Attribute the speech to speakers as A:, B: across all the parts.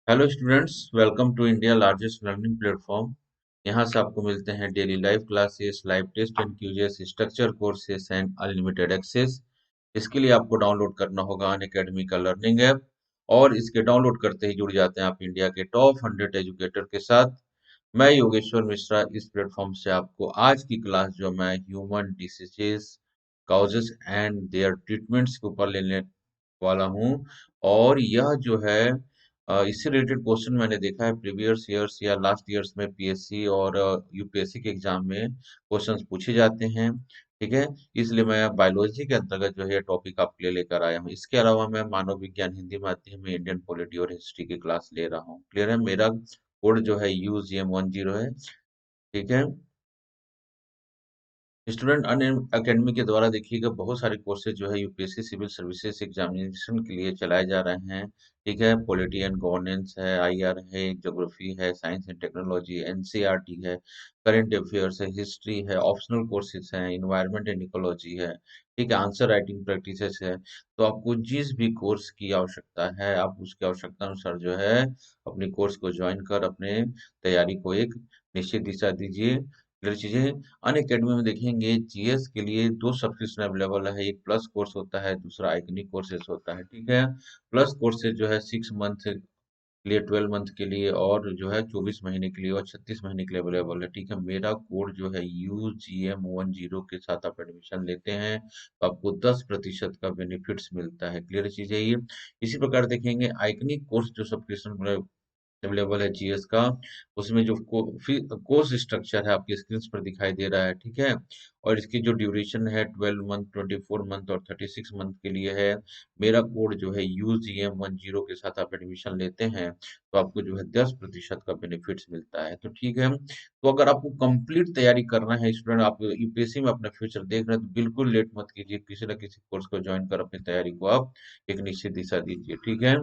A: Hello students, welcome to India largest learning platform. यहाँ से आपको मिलते हैं daily live classes, live test and quizzes, structure courses and unlimited access. इसके लिए आपको डाउनलोड करना होगा अनअकैडमी का लर्निंग ऐप, और इसके डाउनलोड करते ही जुड़ जाते हैं आप इंडिया के टॉप 100 एजुकेटर के साथ। मैं योगेश्वर मिश्रा इस प्लेटफॉर्म से आपको आज की क्लास जो मैं human diseases, causes and their treatments के ऊपर लेने वाला हूँ। और यह जो है इससे रिलेटेड क्वेश्चन मैंने देखा है प्रीवियस ईयर्स या लास्ट ईयर्स में पीएससी और यूपीएससी के एग्जाम में क्वेश्चंस पूछे जाते हैं। ठीक है, इसलिए मैं बायोलॉजी के अंतर्गत जो है टॉपिक आपके लिए लेकर आया हूँ। इसके अलावा मैं मानव विज्ञान हिंदी माध्यम में इंडियन पॉलिटी और हिस्ट्री की क्लास ले रहा हूँ। क्लियर है? मेरा कोड जो है UGM10 है। ठीक है स्टूडेंट, अन अकेडमी के द्वारा देखिएगा बहुत सारे कोर्सेज जो है यूपीएससी सिविल सर्विसेज एग्जामिनेशन के लिए चलाए जा रहे हैं। ठीक है, पॉलिटी एंड गवर्नेंस है, आईआर है, ज्योग्राफी है, साइंस एंड टेक्नोलॉजी, एनसीईआरटी है, करंट अफेयर्स है, हिस्ट्री है, ऑप्शनल कोर्सेज हैं, इन्वायरमेंट एंड इकोलॉजी है। ठीक है, आंसर राइटिंग प्रैक्टिसेस है। तो आपको जिस भी कोर्स की आवश्यकता है, आप उसकी आवश्यकता अनुसार जो है अपने कोर्स को ज्वाइन कर अपने तैयारी को एक निश्चित दिशा दीजिए। क्लियर चीजें। अनअकैडमी में देखेंगे जीएस के लिए दो सब्सक्रिप्शन अवेलेबल है। एक प्लस कोर्स होता है, दूसरा आइकनिक कोर्सेज होता है। ठीक है, प्लस कोर्सेज जो है 6 मंथ के लिए, 12 मंथ के लिए, और जो है 24 महीने के लिए और 36 महीने के लिए अवेलेबल है। ठीक है, मेरा कोड जो है UGM10 के साथ आप एडमिशन लेते हैं तो आपको 10% का बेनिफिट्स मिलता है। क्लियर चीज है ये। इसी प्रकार देखेंगे आइकनिक कोर्स जो सब्सक्रिप्शन अवेलेबल है जीएस का, उसमें जो कोर्स स्ट्रक्चर है आपकी स्क्रीन पर दिखाई दे रहा है। ठीक है, और इसकी जो ड्यूरेशन है 12 मंथ, 24 मंथ और 36 मंथ के लिए है। मेरा कोड जो है UGM10 के साथ आप एडमिशन लेते हैं तो आपको जो है 10% का बेनिफिट्स मिलता है। तो ठीक है, तो अगर आपको कंप्लीट तैयारी करना है स्टूडेंट, आप यूपीएससी में अपना फ्यूचर देख रहे हैं, तो बिल्कुल लेट मत कीजिए, किसी न किसी कोर्स को ज्वाइन कर अपनी तैयारी को आप एक निश्चित दिशा दीजिए। ठीक है,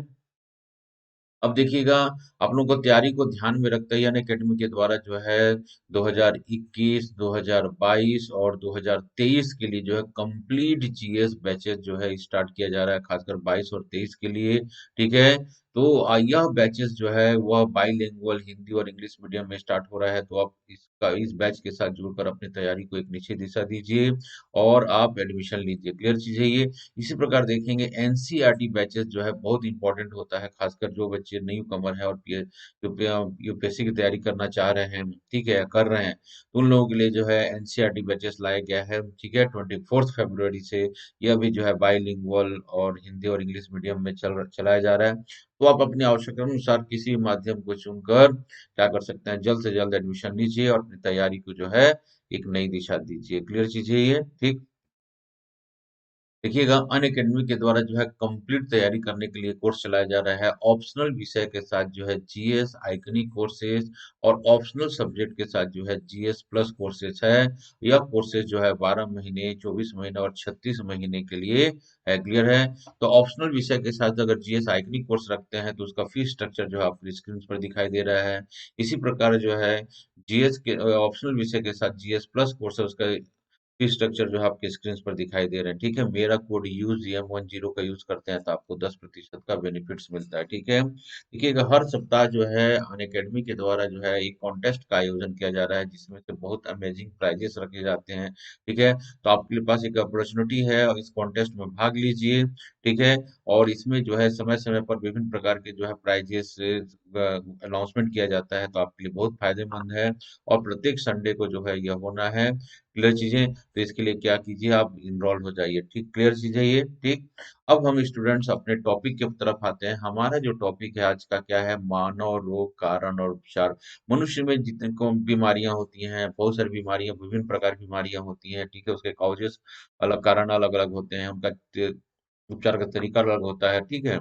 A: अब देखिएगा, आप लोगों को तैयारी को ध्यान में रखते ही अनअकैडमी के द्वारा जो है 2021, 2022 और 2023 के लिए जो है कंप्लीट जीएस बैचेस जो है स्टार्ट किया जा रहा है, खासकर 22 और 23 के लिए। ठीक है, तो यह बैचेस जो है वह बाईलिंगुअल हिंदी और इंग्लिश मीडियम में स्टार्ट हो रहा है। तो आप इस बैच के साथ जुड़कर अपनी तैयारी को एक निश्चित दिशा दीजिए और आप एडमिशन लीजिए। क्लियर चीज है ये। इसी प्रकार देखेंगे एनसीईआरटी बैचेस जो है बहुत इंपॉर्टेंट होता है, खासकर जो बच्चे न्यू कमर है और यूपीएससी की तैयारी करना चाह रहे हैं, ठीक है, कर रहे हैं, तो उन लोगों के लिए जो है एनसीईआरटी बैचेस लाया गया है। ठीक है, 24 फरवरी से यह भी जो है बाईलिंगुअल और हिंदी और इंग्लिश मीडियम में चलाया जा रहा है। तो आप अपनी आवश्यकता अनुसार किसी भी माध्यम को चुनकर क्या कर सकते हैं, जल्द से जल्द एडमिशन लीजिए और अपनी तैयारी को जो है एक नई दिशा दीजिए। क्लियर चीज है ये। ठीक, देखिएगा, अनअकैडमी के द्वारा जो है कंप्लीट तैयारी करने के लिए कोर्स चलाया जा रहा है ऑप्शनल विषय के साथ, जो है जीएस आइकनिक कोर्सेज, और ऑप्शनल सब्जेक्ट के साथ जो है जीएस प्लस कोर्सेज है। यह कोर्सेज जो है 12 महीने, 24 महीने और 36 महीने के लिए है। क्लियर है? तो ऑप्शनल विषय के साथ अगर जीएस आइकनिक कोर्स रखते हैं तो उसका फीस स्ट्रक्चर जो है आपकी स्क्रीन पर दिखाई दे रहा है। इसी प्रकार जो है जीएस के ऑप्शनल विषय के साथ जीएस प्लस कोर्स है, उसका फी स्ट्रक्चर जो है आपके स्क्रीन पर दिखाई दे रहे हैं। ठीक है, मेरा कोड UGM10 का यूज करते हैं तो आपको 10% का बेनिफिट्स मिलता है। ठीक है, देखिएगा, हर सप्ताह जो है अनअकैडमी के द्वारा जो है एक कॉन्टेस्ट का आयोजन किया जा रहा है, जिसमें से बहुत अमेजिंग प्राइजेस रखे जाते हैं। ठीक है, तो आपके पास एक अपॉर्चुनिटी है और इस कॉन्टेस्ट में भाग लीजिए। ठीक है, और इसमें जो है समय समय पर विभिन्न प्रकार के जो है प्राइजेस अनाउंसमेंट किया जाता है, तो आपके लिए बहुत फायदेमंद है। और प्रत्येक संडे को जो है यह होना है। क्लियर चीजें। तो इसके लिए क्या कीजिए, आप इनरोल हो जाइए। ठीक, क्लियर चीज है ये। ठीक, अब हम स्टूडेंट्स अपने टॉपिक की तरफ आते हैं। हमारा जो टॉपिक है आज का क्या है, मानव रोग कारण और उपचार। मनुष्य में जितने को बीमारियां होती हैं, बहुत सारी बीमारियां, विभिन्न प्रकार की बीमारियां होती हैं। ठीक है, उसके कॉजेस अलग, कारण अलग अलग होते हैं, उनका उपचार का तरीका अलग होता है। ठीक है,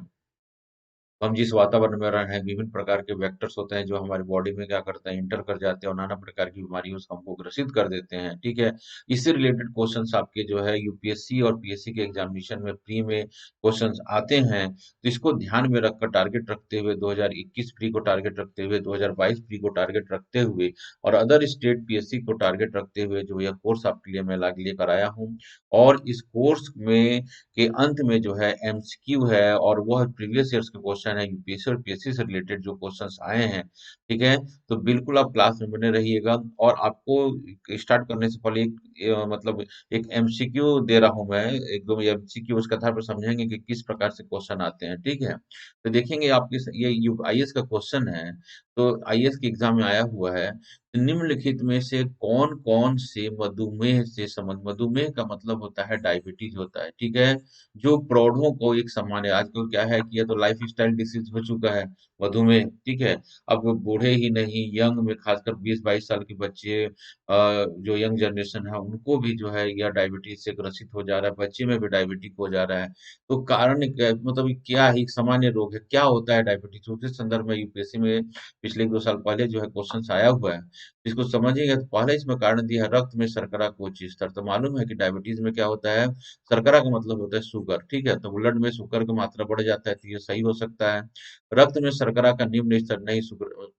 A: हम जिस वातावरण में रह रहे हैं, विभिन्न प्रकार के वेक्टर्स होते हैं जो हमारी बॉडी में क्या करते हैं, इंटर कर जाते हैं और नाना प्रकार की बीमारियों से हमको ग्रसित कर देते हैं। ठीक है, इससे रिलेटेड क्वेश्चंस आपके जो है यूपीएससी और पीएससी के एग्जामिनेशन में प्री में क्वेश्चंस आते हैं। तो इसको ध्यान में रखकर, टारगेट रखते हुए, 2021 प्री को टारगेट रखते हुए, 2022 प्री को टारगेट रखते हुए और अदर स्टेट पीएससी को टारगेट रखते हुए जो यह कोर्स आपके लिए मैं लेकर आया हूँ। और इस कोर्स में के अंत में जो है एमसीक्यू है, और वह प्रीवियस ईयर्स के क्वेश्चन क्वेश्चन है यूपीएससी और पीएससी से रिलेटेड जो क्वेश्चंस आए हैं, ठीक है, तो बिल्कुल आप क्लास में बने रहिएगा। और आपको स्टार्ट करने से पहले एक मतलब एक एमसीक्यू दे रहा हूं मैं, एक दो एमसीक्यू उसके आधार पर समझेंगे कि किस प्रकार से क्वेश्चन आते हैं, ठीक है। तो देखेंगे आपके ये आईएएस का क्वेश्चन है, तो आईएएस के एग्जाम में आया हुआ है, निम्नलिखित में से कौन कौन से मधुमेह से संबंध, मधुमेह का मतलब होता है डायबिटीज होता है, ठीक है, जो प्रौढ़ों को एक सामान्य, आजकल क्या है कि ये तो लाइफ स्टाइल डिसीज हो चुका है मधुमेह, ठीक है। अब वो बूढ़े ही नहीं, यंग में खासकर 20-22 साल के बच्चे, जो यंग जनरेशन है उनको भी जो है यह डायबिटीज से ग्रसित हो जा रहा है, बच्चे में भी डायबिटिक हो जा रहा है। तो कारण मतलब ये क्या है, एक सामान्य रोग है, क्या होता है डायबिटीज, उसी संदर्भ में यूपीएससी में पिछले 2 साल पहले जो है क्वेश्चन आया हुआ है। इसको समझिएगा तो पहले इसमें कारण दिया है रक्त में शर्करा का उच्च स्तर। तो मालूम है कि डायबिटीज में क्या होता है, शर्करा का मतलब होता है शुगर, ठीक है, तो ब्लड में शुगर की मात्रा बढ़ जाता है, तो ये सही हो सकता है। रक्त में शर्करा का निम्न स्तर नहीं, शुगर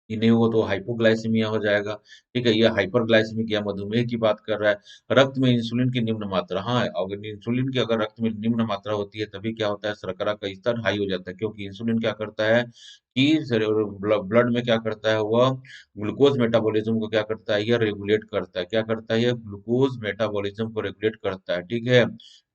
A: ये नहीं होगा तो हाइपोग्लाइसीमिया हो जाएगा, ठीक है, ये हाइपरग्लाइसीमिक या मधुमेह की बात कर रहा है। रक्त में इंसुलिन की निम्न मात्रा, हाँ, अगर इंसुलिन की अगर रक्त में निम्न मात्रा होती है तभी क्या होता है, शर्करा का स्तर हाई हो जाता है, क्योंकि इंसुलिन क्या करता है कि ब्लड में क्या करता है, वह ग्लूकोज मेटाबॉलिज्म को क्या करता है, यह रेगुलेट करता है, क्या करता है, यह ग्लूकोज मेटाबॉलिज्म को रेगुलेट करता है, ठीक है।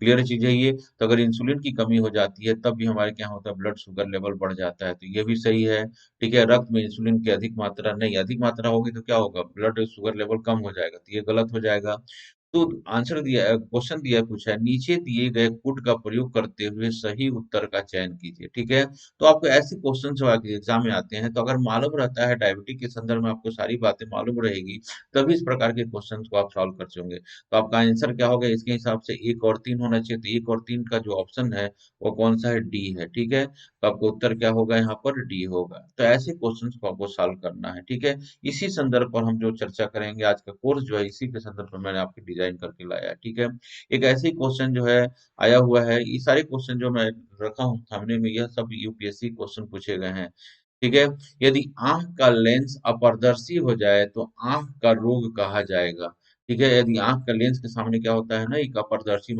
A: क्लियर चीज है ये। तो अगर इंसुलिन की कमी हो जाती है तब भी हमारे क्या होता है, ब्लड शुगर लेवल बढ़ जाता है, तो ये भी सही है, ठीक है। रक्त में इंसुलिन की अधिक मात्रा नहीं, अधिक मात्रा होगी तो क्या होगा, ब्लड शुगर लेवल कम हो जाएगा, तो ये गलत हो जाएगा। तो आंसर दिया है, क्वेश्चन दिया है, पूछा है नीचे दिए गए पुट का प्रयोग करते हुए सही उत्तर का चयन कीजिए, ठीक है। तो आपको ऐसे क्वेश्चन जो आपके एग्जाम में आते हैं, तो अगर मालूम रहता है डायबिटीज के संदर्भ में आपको सारी बातें मालूम रहेगी, तभी इस प्रकार के क्वेश्चन को आप सॉल्व कर होंगे। तो आपका आंसर क्या होगा, इसके हिसाब से 1 और 3 होना चाहिए, तो 1 और 3 का जो ऑप्शन है वो कौन सा है, डी है, ठीक है। तो आपका उत्तर क्या होगा, यहाँ पर डी होगा। तो ऐसे क्वेश्चंस को आपको सॉल्व करना है, ठीक है। इसी संदर्भ पर हम जो चर्चा करेंगे, आज का कोर्स जो है इसी के संदर्भ पर मैंने आपके डिजाइन करके लाया है, ठीक है। एक ऐसे ही क्वेश्चन जो है आया हुआ है, ये सारे क्वेश्चन जो मैं रखा हूँ सामने में, यह सब यूपीएससी क्वेश्चन पूछे गए हैं, ठीक है। यदि आंख का लेंस अपारदर्शी हो जाए तो आंख का रोग कहा जाएगा, ठीक है। यदि आंख का लेंस के सामने क्या होता है ना, एक अपारदर्शी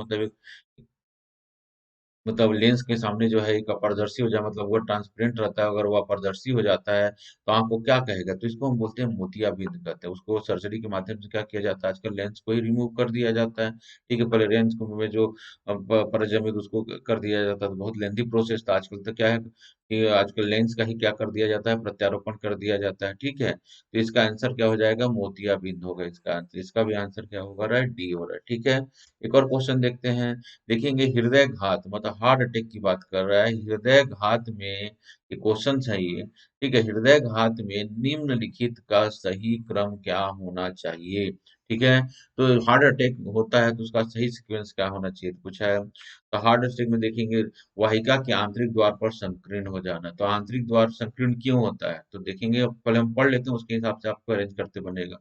A: मतलब लेंस के सामने जो है एक अपारदर्शी हो जाए, मतलब वो ट्रांसपेरेंट रहता है, अगर वो अपारदर्शी हो जाता है तो आंख को क्या कहेगा, तो इसको हम बोलते हैं मोतियाबिंद कहते हैं। उसको सर्जरी के माध्यम से क्या किया जाता है, आजकल लेंस को ही रिमूव कर दिया जाता है, ठीक है। पहले लेंस को में जो परजमिद उसको कर दिया जाता था, बहुत लेंथी प्रोसेस था। आजकल तो क्या है कि आजकल लेंस का ही क्या कर दिया जाता है, प्रत्यारोपण कर दिया जाता है, ठीक है। तो इसका आंसर क्या हो जाएगा, मोतियाबिंद होगा इसका आंसर। इसका भी आंसर क्या होगा, राइट, डी हो रहा है, ठीक है। एक और क्वेश्चन देखते हैं, देखेंगे हृदय घात मतलब हार्ट अटैक की बात कर रहा है, हृदय घात में ये क्वेश्चन है ये, ठीक है। हृदय घात में निम्नलिखित का सही क्रम क्या होना चाहिए, ठीक है। तो हार्ट अटैक होता है तो उसका सही सीक्वेंस क्या होना चाहिए, तो कुछ है। तो हार्ट अटैक में देखेंगे वाहिका के आंतरिक द्वार पर संकीर्ण हो जाना, तो आंतरिक द्वार संकीर्ण क्यों होता है, तो देखेंगे, पहले हम पढ़ लेते हैं, उसके हिसाब से आपको अरेंज करते बनेगा।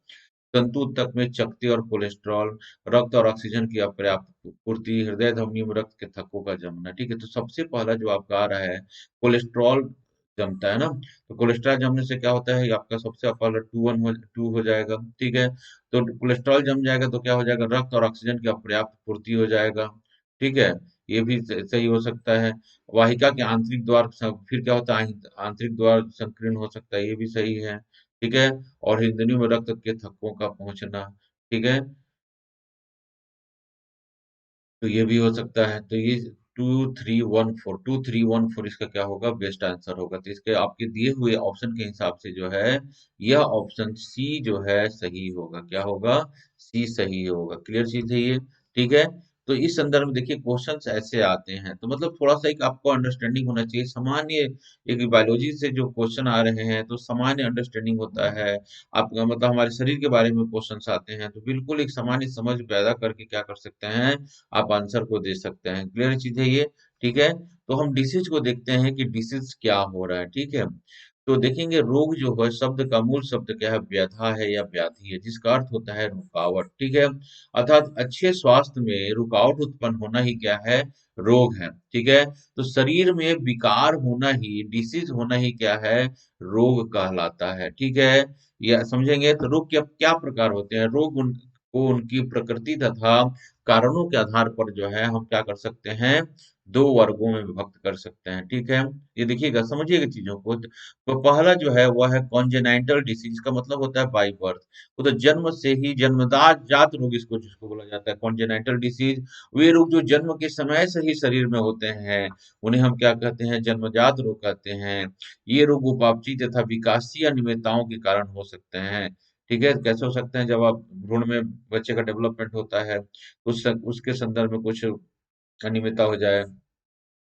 A: तंतु तक में चकत्ते और कोलेस्ट्रॉल, रक्त और ऑक्सीजन की अपर्याप्त पूर्ति, हृदय धमनी में रक्त के थक्कों का जमना, ठीक है। तो सबसे पहला जो आपका आ रहा है, कोलेस्ट्रॉल जमता है ना, तो कोलेस्ट्रॉल जमने से क्या होता है, ये आपका सबसे पहला टू हो जाएगा, ठीक है। तो कोलेस्ट्रॉल जम जाएगा तो क्या हो जाएगा, रक्त और ऑक्सीजन की अपर्याप्त पूर्ति हो जाएगा, ठीक है। ये भी सही हो सकता है। वाहिका के आंतरिक द्वार फिर क्या होता है, आंतरिक द्वार संकीर्ण हो सकता है, ये भी सही है, ठीक है। और हिंदुनी में रक्त के थक्कों का पहुंचना, ठीक है, तो ये भी हो सकता है। तो ये 2314 इसका क्या होगा, बेस्ट आंसर होगा। तो इसके आपके दिए हुए ऑप्शन के हिसाब से जो है यह ऑप्शन सी जो है सही होगा, क्या होगा, सी सही होगा। क्लियर चीज है ये, ठीक है। तो इस संदर्भ में देखिए क्वेश्चंस ऐसे आते हैं, तो मतलब थोड़ा सा एक आपको अंडरस्टैंडिंग होना चाहिए, सामान्य एक बायोलॉजी से जो क्वेश्चन आ रहे हैं तो सामान्य अंडरस्टैंडिंग होता है आपका, मतलब हमारे शरीर के बारे में क्वेश्चंस आते हैं तो बिल्कुल एक सामान्य समझ पैदा करके क्या कर सकते हैं, आप आंसर को दे सकते हैं। क्लियर चीज है ये, ठीक है। तो हम डिसीज को देखते हैं कि डिसीज क्या हो रहा है, ठीक है। तो देखेंगे रोग जो है, शब्द का मूल शब्द क्या है, व्यथा है या व्याधि है, जिसका अर्थ होता है रुकावट, ठीक है। अर्थात अच्छे स्वास्थ्य में रुकावट उत्पन्न होना ही क्या है, रोग है, ठीक है। तो शरीर में विकार होना ही, डिसीज होना ही क्या है, रोग कहलाता है, ठीक है। या समझेंगे तो रोग के क्या प्रकार होते हैं, रोग को उनकी प्रकृति तथा कारणों के आधार पर जो है हम क्या कर सकते हैं, दो वर्गों में विभक्त कर सकते हैं, ठीक है। ये देखिएगा, समझिएगा चीजों को। तो पहला जो है वह है कॉन्जेनाइटल डिसीज, का मतलब होता है बाई बर्थ। वो तो जन्म से ही, जन्मजात जात रोग इसको जिसको बोला जाता है कॉन्जेनाइटल डिसीज। वे रोग जो जन्म के समय से ही शरीर में होते हैं, उन्हें हम क्या कहते हैं, जन्मजात रोग कहते हैं। ये रोग उपापचय तथा विकासीय अनियमितताओं के कारण हो सकते हैं। ठीक है, कैसे हो सकते हैं, जब आप भ्रूण में बच्चे का डेवलपमेंट होता है, उसके संदर्भ में कुछ अनियमितता हो जाए,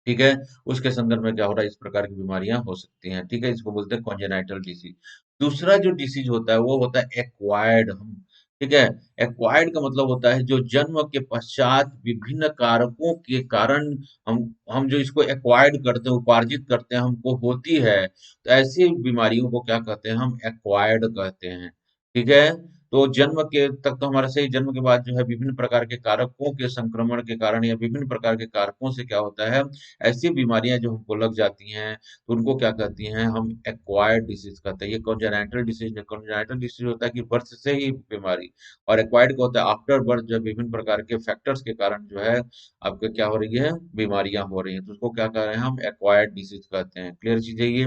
A: ठीक है, उसके संदर्भ में क्या हो रहा है, इस प्रकार की बीमारियां हो सकती हैं, ठीक है, इसको बोलते हैं कॉन्जेनाइटल डिसीज। दूसरा जो डिसीज होता है वो होता है एक्वायर्ड। हम, ठीक है, एक्वायर्ड का मतलब होता है जो जन्म के पश्चात विभिन्न कारकों के कारण हम जो इसको एक्वायर्ड करते हैं, उपार्जित करते हैं, हमको होती है, तो ऐसी बीमारियों को क्या कहते हैं, हम एक्वायर्ड कहते हैं, ठीक है। तो जन्म के तक तो हमारा सही, जन्म के बाद जो है विभिन्न प्रकार के कारकों के संक्रमण के कारण या विभिन्न प्रकार के कारकों से क्या होता है, ऐसी बीमारियां जो हमको लग जाती हैं, तो उनको क्या कहती हैं, हम एक्वायर्ड डिसीज कहते हैं। ये कॉन्जेनाइटल डिसीज है। कॉन्जेनाइटल डिसीज होता है कि बर्थ से ही बीमारी, और एक्वायर्ड का होता है आफ्टर बर्थ, जो विभिन्न प्रकार के फैक्टर्स के कारण जो है आपके क्या हो रही है, बीमारियां हो रही हैं, तो उसको क्या कह रहे हैं, हम एक्वायर्ड डिसीज कहते हैं। क्लियर चीज है ये।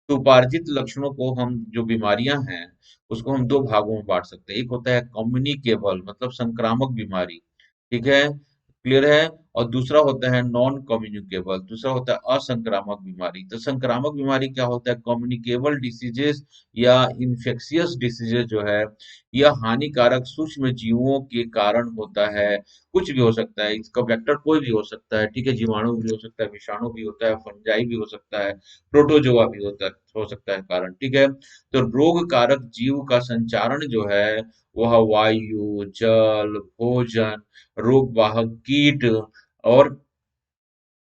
A: तो उपार्जित लक्षणों को हम, जो बीमारियां हैं, उसको हम दो भागों में बांट सकते हैं। एक होता है कम्युनिकेबल, मतलब संक्रामक बीमारी, ठीक है, क्लियर है। और दूसरा होता है नॉन कम्युनिकेबल, दूसरा होता है असंक्रामक बीमारी। तो संक्रामक बीमारी क्या होता है, कम्युनिकेबल डिसीजेस या इन्फेक्शियस डिसीजेस जो है, यह हानिकारक सूक्ष्म जीवों के कारण होता है। कुछ भी हो सकता है, इसका वेक्टर कोई भी हो सकता है, ठीक है, जीवाणु भी हो सकता है, विषाणु भी होता है, फंजाई भी हो सकता है, प्रोटोजोआ भी हो सकता है कारण, ठीक है। तो रोग कारक जीव का संचारण जो है, वह वायु, जल, भोजन, रोग वाहक कीट और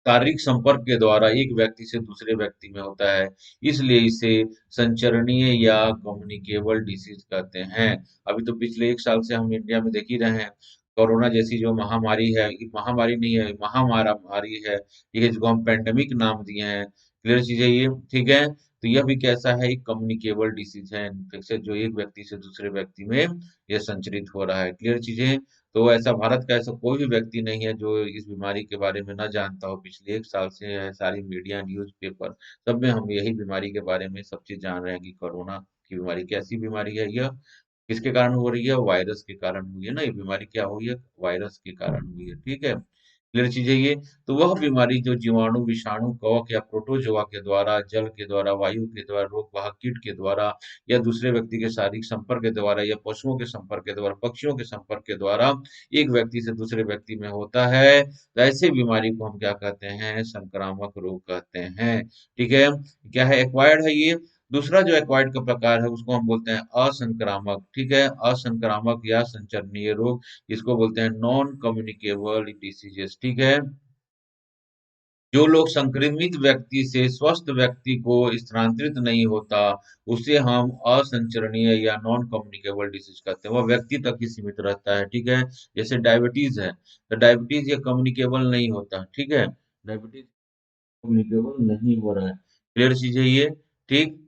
A: शारीरिक संपर्क के द्वारा एक व्यक्ति से दूसरे व्यक्ति में होता है। इसलिए इसे संचरणीय या कम्युनिकेबल डिसीज कहते हैं। अभी तो पिछले 1 साल से हम इंडिया में देख ही रहे हैं, कोरोना जैसी जो महामारी है, ये महामारी नहीं है, महामारी है, ठीक है, जिसको हम पेंडेमिक नाम दिए हैं। क्लियर चीज है ये, ठीक है। तो यह भी कैसा है, एक कम्युनिकेबल डिसीज है, इन्फेक्शन जो एक व्यक्ति से दूसरे व्यक्ति में यह संचरित हो रहा है। क्लियर चीजें। तो ऐसा भारत का ऐसा कोई भी व्यक्ति नहीं है जो इस बीमारी के बारे में ना जानता हो। पिछले 1 साल से है, सारी मीडिया, न्यूज़पेपर, सब में हम यही बीमारी के बारे में सब चीज जान रहे हैं कि कोरोना की बीमारी कैसी बीमारी है, यह किसके कारण हो रही है, वायरस के कारण हुई है ना, ये बीमारी क्या हुई है, वायरस के कारण हुई है, ठीक है। क्लियर चीज है ये। तो वह बीमारी जो जीवाणु, विषाणु, कवक या प्रोटोजोआ के द्वारा, जल के द्वारा, वायु के द्वारा, रोग वाहक कीट के द्वारा, या दूसरे व्यक्ति के शारीरिक संपर्क के द्वारा, या पशुओं के संपर्क के द्वारा, पक्षियों के संपर्क के द्वारा एक व्यक्ति से दूसरे व्यक्ति में होता है, तो ऐसे बीमारी को हम क्या कहते हैं, संक्रामक रोग कहते हैं, ठीक है। क्या है, एक्वायर्ड है ये। दूसरा जो एक्वायर्ड का प्रकार है उसको हम बोलते हैं असंक्रामक, ठीक है, असंक्रामक या संचरणीय रोग, इसको बोलते हैं नॉन कम्युनिकेबल डिसीजेस, ठीक है। जो लोग संक्रमित व्यक्ति से स्वस्थ व्यक्ति को स्थानांतरित नहीं होता, उसे हम असंचरणीय या नॉन कम्युनिकेबल डिसीज कहते हैं। वह व्यक्ति तक ही सीमित रहता है, ठीक है। जैसे डायबिटीज है, तो डायबिटीज ये कम्युनिकेबल नहीं होता, ठीक है, डायबिटीज कम्युनिकेबल नहीं हो रहा है। क्लियर चीज है ये, ठीक।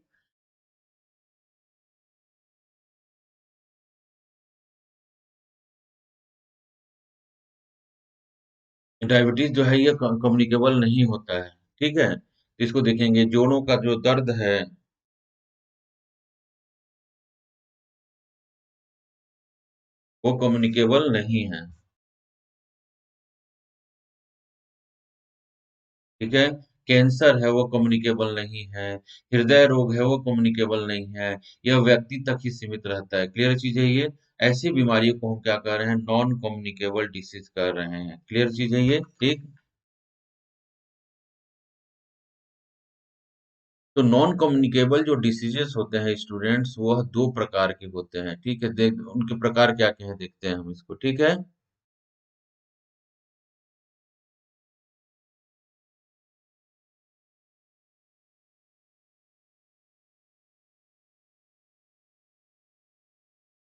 A: डायबिटीज जो है ये कम्युनिकेबल नहीं होता है, ठीक है। इसको देखेंगे, जोड़ों का जो दर्द है, वो कम्युनिकेबल नहीं है, ठीक है। कैंसर है वो कम्युनिकेबल नहीं है, हृदय रोग है वो कम्युनिकेबल नहीं है, यह व्यक्ति तक ही सीमित रहता है। क्लियर चीज है ये। ऐसी बीमारियों को हम क्या कर रहे हैं, नॉन कम्युनिकेबल डिसीज कर रहे हैं। क्लियर चीज है ये, ठीक। तो नॉन कम्युनिकेबल जो डिसीजेस होते हैं स्टूडेंट्स, वह दो प्रकार के होते हैं, ठीक है। देख, उनके प्रकार क्या क्या है, देखते हैं हम इसको, ठीक है।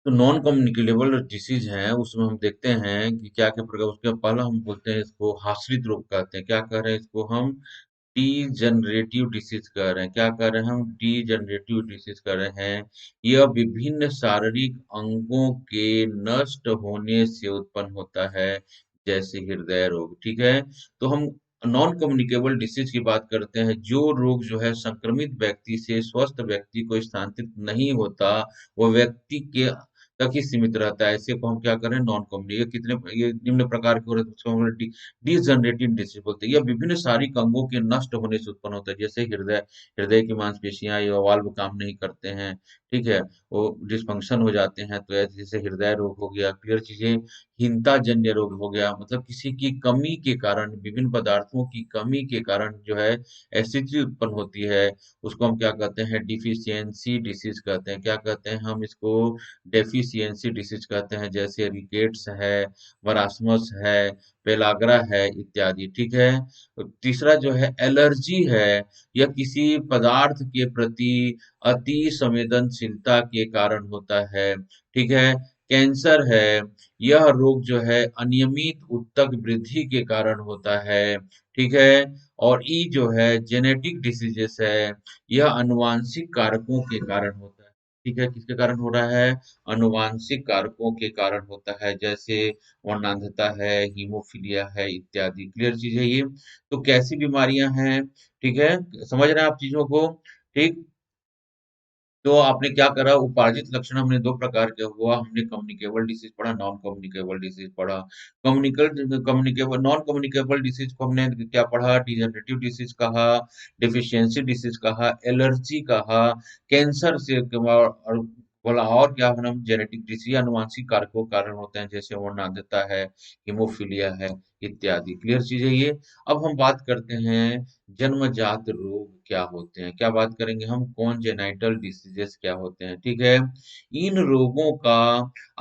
A: तो नॉन कम्युनिकेबल डिसीज है, उसमें हम देखते हैं कि क्या क्या प्रकार, उसके पहला हम बोलते हैं इसको आश्रित रोग कहते हैं। क्या कह रहे हैं इसको हम, डीजनरेटिव डिसीज कह रहे हैं। क्या कह रहे हैं हम, डीजनरेटिव डिसीज कह रहे हैं। यह विभिन्न शारीरिक अंगों के नष्ट होने से उत्पन्न होता है, जैसे हृदय रोग, ठीक है। तो हम नॉन कम्युनिकेबल डिसीज की बात करते हैं, जो रोग जो है संक्रमित व्यक्ति से स्वस्थ व्यक्ति को स्थानांतरित नहीं होता, वो व्यक्ति के तक ही सीमित रहता है। ऐसे को हम क्या करें, नॉन कम्युनिकेबल। ये कितने, ये निम्न प्रकार के हो रहे हैं, उसको हम डिजनरेटिव डिसीज बोलते हैं। यह विभिन्न शारीरिक अंगों के नष्ट होने से उत्पन्न होता है, जैसे हृदय, हृदय की मांसपेशियां या वाल्व काम नहीं करते हैं, ठीक है, वो डिसफंक्शन हो जाते हैं। तो ऐसे जैसे हृदय रोग हो गया, क्लियर चीजें। हीनता जन्य रोग हो गया, मतलब किसी की कमी के कारण, विभिन्न पदार्थों की कमी के कारण जो है एसिडिटी उत्पन्न होती है, उसको हम क्या कहते हैं, डिफिशियंसी डिसीज कहते हैं। क्या कहते हैं हम इसको, डेफिशियंसी डिसीज कहते हैं, जैसे रिकेट्स है, मरासमस है, पेलाग्रा है इत्यादि, ठीक है। तीसरा जो है एलर्जी है, यह किसी पदार्थ के प्रति अति संवेदनशीलता के कारण होता है, ठीक है। कैंसर है, यह रोग जो है अनियमित ऊतक वृद्धि के कारण होता है, ठीक है। और ई जो है जेनेटिक डिसीजेस है, यह अनुवांशिक कारकों के कारण होता है, ठीक है। किसके कारण हो रहा है, अनुवांशिक कारकों के कारण होता है, जैसे वर्णांधता है, हीमोफीलिया है इत्यादि, क्लियर चीज है ये। तो कैसी बीमारियां हैं, ठीक है, समझ रहे हैं आप चीजों को, ठीक। तो आपने क्या करा, उपार्जित लक्षण हमने दो प्रकार के हुआ, हमने कम्युनिकेबल डिसीज पढ़ा, नॉन कम्युनिकेबल डिसीज पढ़ा। कम्युनिकेबल, नॉन कम्युनिकेबल डिसीज को हमने क्या पढ़ा, डिजनरेटिव डिसीज कहा, डिफिशियंसी डिसीज कहा, एलर्जी कहा, कैंसर से और बोला, और क्या हम जेनेटिक डिसीज, अनुवांशिक कारकों के कारण होते हैं, जैसे वर्णांधता है, हीमोफीलिया है इत्यादि, क्लियर चीज है ये। अब हम बात करते हैं जन्मजात रोग क्या होते हैं, क्या बात करेंगे हम, कॉन्जेनाइटल डिसीजेस क्या होते हैं, ठीक है। इन रोगों का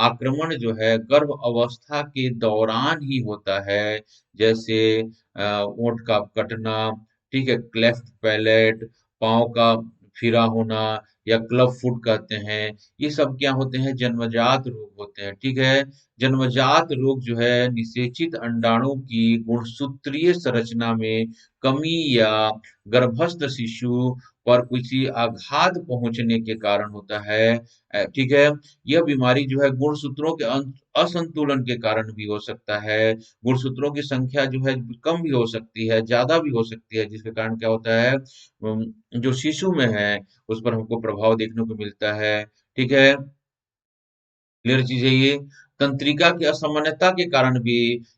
A: आक्रमण जो है गर्भ अवस्था के दौरान ही होता है, जैसे ओंठ का कटना, ठीक है, क्लेफ्ट पैलेट, पाँव का फिरा होना, या क्लब फुट कहते हैं, ये सब क्या होते हैं, जन्मजात रोग होते हैं, ठीक है। जन्मजात रोग जो है निषेचित अंडाणु की गुणसूत्रीय संरचना में कमी या गर्भस्थ शिशु पर किसी आघात पहुंचने के कारण होता है, ठीक है। यह बीमारी जो है गुणसूत्रों के असंतुलन के कारण भी हो सकता है। गुणसूत्रों की संख्या जो है कम भी हो सकती है, ज्यादा भी हो सकती है, जिसके कारण क्या होता है, जो शिशु में है उस पर हमको प्रभाव देखने को मिलता है, ठीक है। क्लियर चीज है ये। तंत्रिका की असामान्यता के कारण भी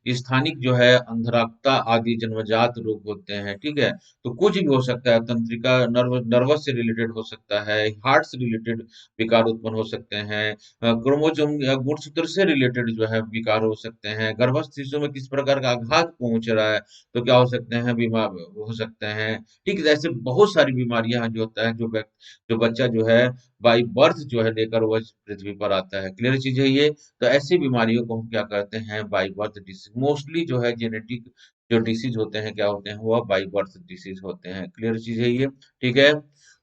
A: स्थानिक जो है अंधरापता आदि जन्मजात रोग होते हैं, ठीक है। तो कुछ भी हो सकता है, तंत्रिका नर्वस से रिलेटेड हो सकता है, हार्ट से रिलेटेड विकार उत्पन्न हो सकते हैं, क्रोमोसोम या गुणसूत्र से रिलेटेड जो है विकार हो सकते हैं, गर्भस्थ शिशु में किस प्रकार का आघात पहुंच रहा है तो क्या हो सकते हैं, बीमार हो सकते हैं, ठीक है। ऐसे बहुत सारी बीमारियां जो होता है, जो बच्चा जो है बाई बर्थ जो है लेकर वो इस पृथ्वी पर आता है, क्लियर चीज है ये। तो ऐसी बीमारियों को हम क्या करते हैं, बाई बर्थ डिसीज, मोस्टली जो है जेनेटिक जो डिसीज होते हैं क्या होते हैं, वह बाई बर्थ डिसीज होते हैं, क्लियर चीज है ये, ठीक है।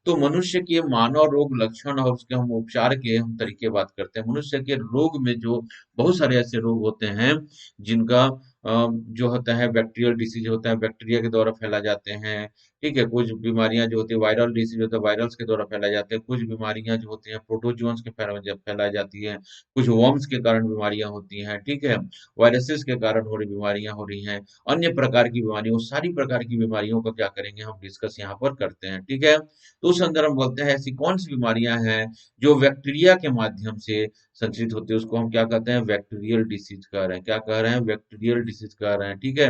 A: तो मनुष्य के मानव रोग लक्षण और उसके हम उपचार के हम तरीके बात करते हैं। मनुष्य के रोग में जो बहुत सारे ऐसे रोग होते हैं जिनका जो होता है बैक्टीरियल डिसीज होता है, बैक्टीरिया के द्वारा फैला जाते हैं, ठीक है। कुछ बीमारियां जो होती है, वायरल डिसीज होता है, वायरस के द्वारा फैलाई जाते हैं। कुछ बीमारियां जो होती हैं प्रोटोजुअन्स के फैलाई जाती है। कुछ वर्म्स के कारण बीमारियां होती हैं, ठीक है। वायरसेस के कारण हो रही बीमारियां हो रही हैं, अन्य प्रकार की बीमारियों, सारी प्रकार की बीमारियों का क्या करेंगे हम डिस्कस यहाँ पर करते हैं, ठीक है। तो उस अंदर हम बोलते हैं ऐसी कौन सी बीमारियां हैं जो बैक्टीरिया के माध्यम से संचरित होती है, उसको हम क्या कहते हैं, बैक्टीरियल डिसीज कह रहे हैं, क्या कह रहे हैं, बैक्टीरियल डिसीज कह रहे हैं, ठीक है।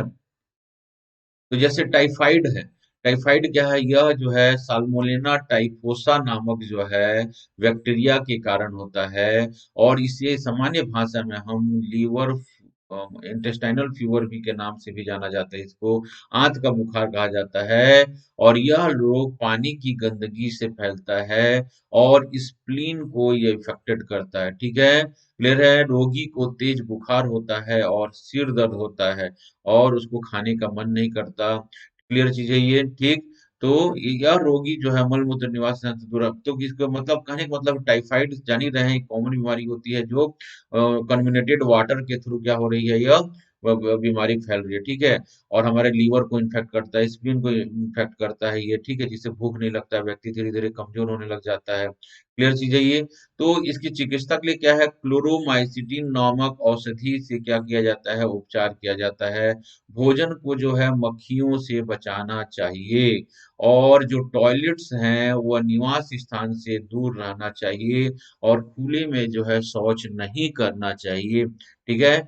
A: तो जैसे टाइफाइड है, टाइफाइड क्या है, यह जो है साल्मोनेला टाइफोसा नामक जो है बैक्टीरिया के कारण होता है, और इसे सामान्य भाषा में हम लीवर इंटेस्टाइनल फीवर भी के नाम से भी जाना जाता है, इसको आंत का बुखार कहा जाता है। और यह रोग पानी की गंदगी से फैलता है और स्प्लीन को ये इफेक्टेड करता है, ठीक है। क्लियर है, रोगी को तेज बुखार होता है और सिर दर्द होता है और उसको खाने का मन नहीं करता, क्लियर चीज है ये, ठीक। तो यह रोगी जो है मल मूत्र निवास स्थान से दूर, तो इसका मतलब, कहने का मतलब, टाइफाइड जान ही रहे हैं, कॉमन बीमारी होती है जो कन्मिनेटेड वाटर के थ्रू क्या हो रही है, यह बीमारी फैल रही है, ठीक है। और हमारे लीवर को इन्फेक्ट करता है, स्प्लीन को इन्फेक्ट करता है ये, ठीक है, जिससे भूख नहीं लगता है, व्यक्ति धीरे धीरे कमजोर होने लग जाता है। क्लियर चीज है ये। तो इसकी चिकित्सा के लिए क्या है, क्लोरोमाइसिटिन नामक औषधि से क्या किया जाता है, उपचार किया जाता है। भोजन को जो है मक्खियों से बचाना चाहिए, और जो टॉयलेट्स हैं वह निवास स्थान से दूर रहना चाहिए, और खुले में जो है शौच नहीं करना चाहिए, ठीक है।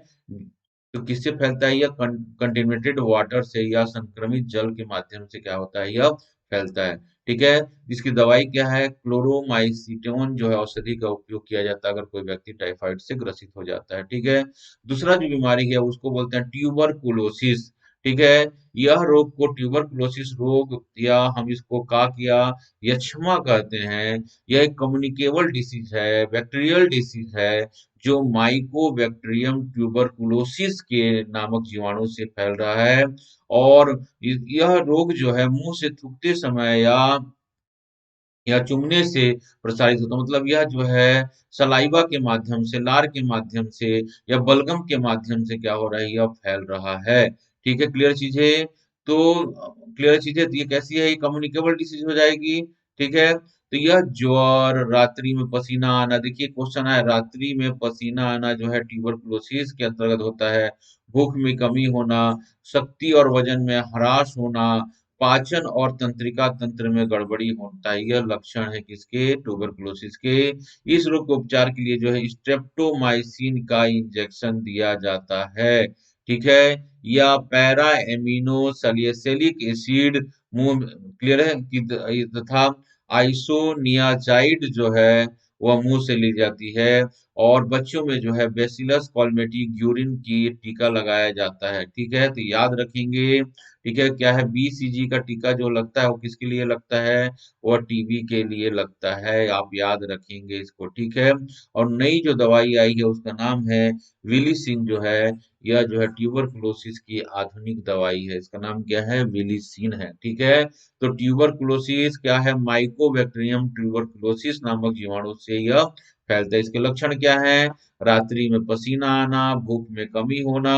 A: तो किससे फैलता है यह, कंटेमिनेटेड वाटर से या संक्रमित जल के माध्यम से क्या होता है, यह फैलता है, ठीक है। इसकी दवाई क्या है, क्लोरोमाइसिटोन जो है औषधि का उपयोग किया जाता है अगर कोई व्यक्ति टाइफाइड से ग्रसित हो जाता है, ठीक है। दूसरा जो बीमारी है उसको बोलते हैं ट्यूबरकुलोसिस, ठीक है। यह रोग को ट्यूबरकुलोसिस रोग, या हम इसको काकिया यक्ष्मा कहते हैं। यह एक कम्युनिकेबल डिसीज है, बैक्टीरियल डिसीज है, जो माइकोबैक्टीरियम ट्यूबरकुलोसिस के नामक जीवाणु से फैल रहा है। और यह रोग जो है मुंह से थूकते समय या चूमने से प्रसारित होता है। मतलब यह जो है सलाइवा के माध्यम से, लार के माध्यम से, या बलगम के माध्यम से क्या हो रहा है, यह फैल रहा है, ठीक है। क्लियर चीज है। तो क्लियर चीज है, तो ये कैसी है, ये कम्युनिकेबल डिसीज हो जाएगी, ठीक है। तो यह ज्वर, रात्रि में पसीना आना, देखिए क्वेश्चन है, रात्रि में पसीना आना जो है ट्यूबरकुलोसिस के अंतर्गत होता है। भूख में कमी होना, शक्ति और वजन में ह्रास होना, पाचन और तंत्रिका तंत्र में गड़बड़ी होता है, यह लक्षण है किसके, ट्यूबरकुलोसिस के। इस रोग के उपचार के लिए जो है स्ट्रेप्टोमाइसिन का इंजेक्शन दिया जाता है, ठीक है। या पैरा एमिनो सैलिसिलिक एसिड मुंह, क्लियर है कि, तथा आइसोनियाजाइड जो है वह मुंह से ली जाती है। और बच्चों में जो है बेसिलस कॉलमेटी ग्यूरिन की टीका लगाया जाता है, ठीक है। तो याद रखेंगे, ठीक है। क्या है, बीसीजी का टीका जो लगता है वो किसके लिए लगता है, वो टीबी के लिए लगता है, आप याद रखेंगे इसको, ठीक है। और नई जो दवाई आई है उसका नाम है विलिसिन जो है, यह जो है ट्यूबरकुलोसिस की आधुनिक दवाई है, इसका नाम क्या है, विलिसिन है, ठीक है। तो ट्यूबरकुलोसिस क्या है, माइकोबैक्टीरियम ट्यूबरकुलोसिस नामक जीवाणु से यह फैलता है। इसके लक्षण क्या है, रात्रि में पसीना आना, भूख में कमी होना,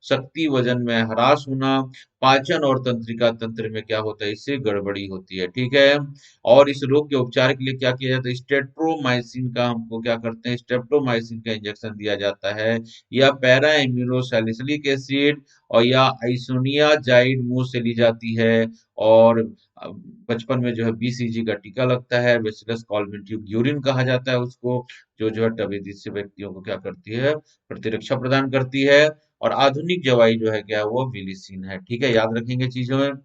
A: शक्ति वजन में ह्रास होना, पाचन और तंत्रिका तंत्र में क्या होता है, इससे गड़बड़ी होती है, ठीक है। और इस रोग के उपचार के लिए क्या किया जाता है, स्टेट्रोमाइसिन का हमको क्या करते हैं, स्टेप्टोमाइसिन का इंजेक्शन दिया जाता है, या पैरा इम्यूनोसैलिसिलिक एसिड, और या आइसोनियाजाइड मुंह से ली जाती है। और बचपन में जो है बीसीजी का टीका लगता है, बेसिलस कॉलमेंट्यूब्यूरिन कहा जाता है उसको, जो है तपेदिक से व्यक्तियों को क्या करती है, प्रतिरक्षा प्रदान करती है। और आधुनिक दवाई जो है क्या है, वो विलिसिन है, ठीक है। याद रखेंगे चीजों में।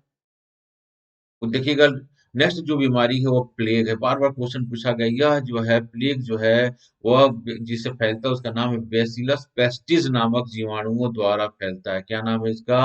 A: तो देखिएगा, नेक्स्ट जो बीमारी है वो प्लेग है, बार बार क्वेश्चन पूछा गया। यह जो है प्लेग जो है वह जिससे फैलता है उसका नाम है बेसिलस पेस्टिस नामक जीवाणुओं द्वारा फैलता है। क्या नाम है इसका,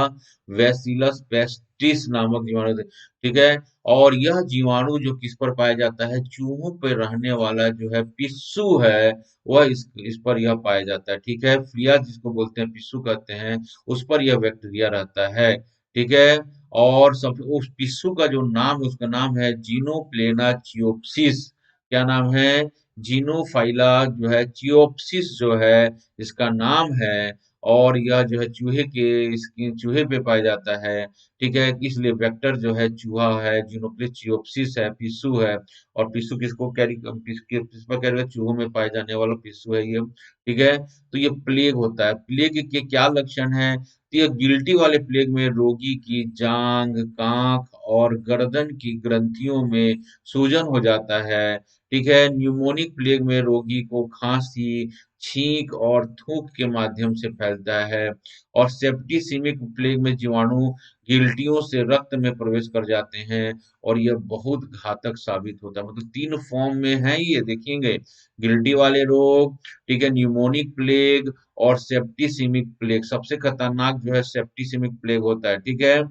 A: बेसिलस पेस्टिस नामक जीवाणु से, ठीक है। और यह जीवाणु जो किस पर पाया जाता है, चूहों पर रहने वाला जो है पिस्सू है, वह इस पर यह पाया जाता है, ठीक है। फ्लिया जिसको बोलते हैं, पिस्सू कहते हैं, उस पर यह बैक्टीरिया रहता है, ठीक है। और सब उस पिस्सू का जो नाम है उसका नाम है जीनोप्लेना चियोप्सिस। क्या नाम है, जीनोफाइला जो है चियोप्सिस जो है इसका नाम है। और यह जो है चूहे के, इसकी चूहे पे पाया जाता है, ठीक है। इसलिए वेक्टर जो है चूहा है, जीनोप्लिस चियोप्सिस है, पिस्सू है। और पिस्सू किसको कैरी, किस पर कैरी, चूहों में पाए जाने वाला पिस्सू है ये, ठीक है। तो ये प्लेग होता है। प्लेग के क्या लक्षण है, तो यह गिल्टी वाले प्लेग में रोगी की जांग, कांख और गर्दन की ग्रंथियों में सूजन हो जाता है, ठीक है। न्यूमोनिक प्लेग में रोगी को खांसी, छींक और थूक के माध्यम से फैलता है। और सेप्टिसिमिक प्लेग में जीवाणु गिल्टियों से रक्त में प्रवेश कर जाते हैं, और यह बहुत घातक साबित होता है। मतलब 3 फॉर्म में है ये, देखेंगे, गिल्टी वाले रोग, ठीक है, न्यूमोनिक प्लेग और सेप्टिसिमिक प्लेग। सबसे खतरनाक जो है सेप्टिसिमिक प्लेग होता है, ठीक है।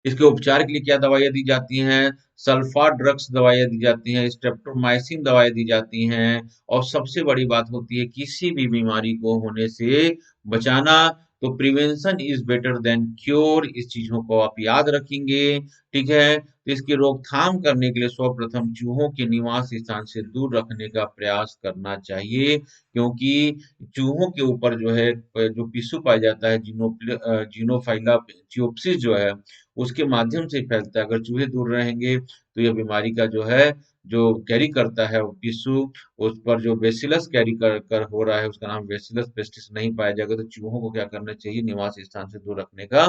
A: इसके उपचार के लिए क्या दवाइयाँ दी जाती हैं, सल्फा ड्रग्स दवाइयाँ दी जाती हैं, स्ट्रेप्टोमाइसिन दवाइयाँ दी जाती हैं। और सबसे बड़ी बात होती है किसी भी बीमारी को होने से बचाना, तो prevention is better than cure, इस चीजों को आप याद रखेंगे। ठीक है, तो इसकी रोकथाम करने के लिए सर्वप्रथम चूहों के निवास स्थान से दूर रखने का प्रयास करना चाहिए, क्योंकि चूहों के ऊपर जो है जो पिस्सू पाया जाता है, जीनोफाइला चियोप्सिस जो है, उसके माध्यम से फैलता है। अगर चूहे दूर रहेंगे तो यह बीमारी का जो है, जो कैरी करता है वो पिस्सू, उस पर जो बेसिलस कैरी कर हो रहा है, उसका नाम बेसिलस पेस्टिस नहीं पाया जाएगा। तो चूहों को क्या करना चाहिए, निवास स्थान से दूर रखने का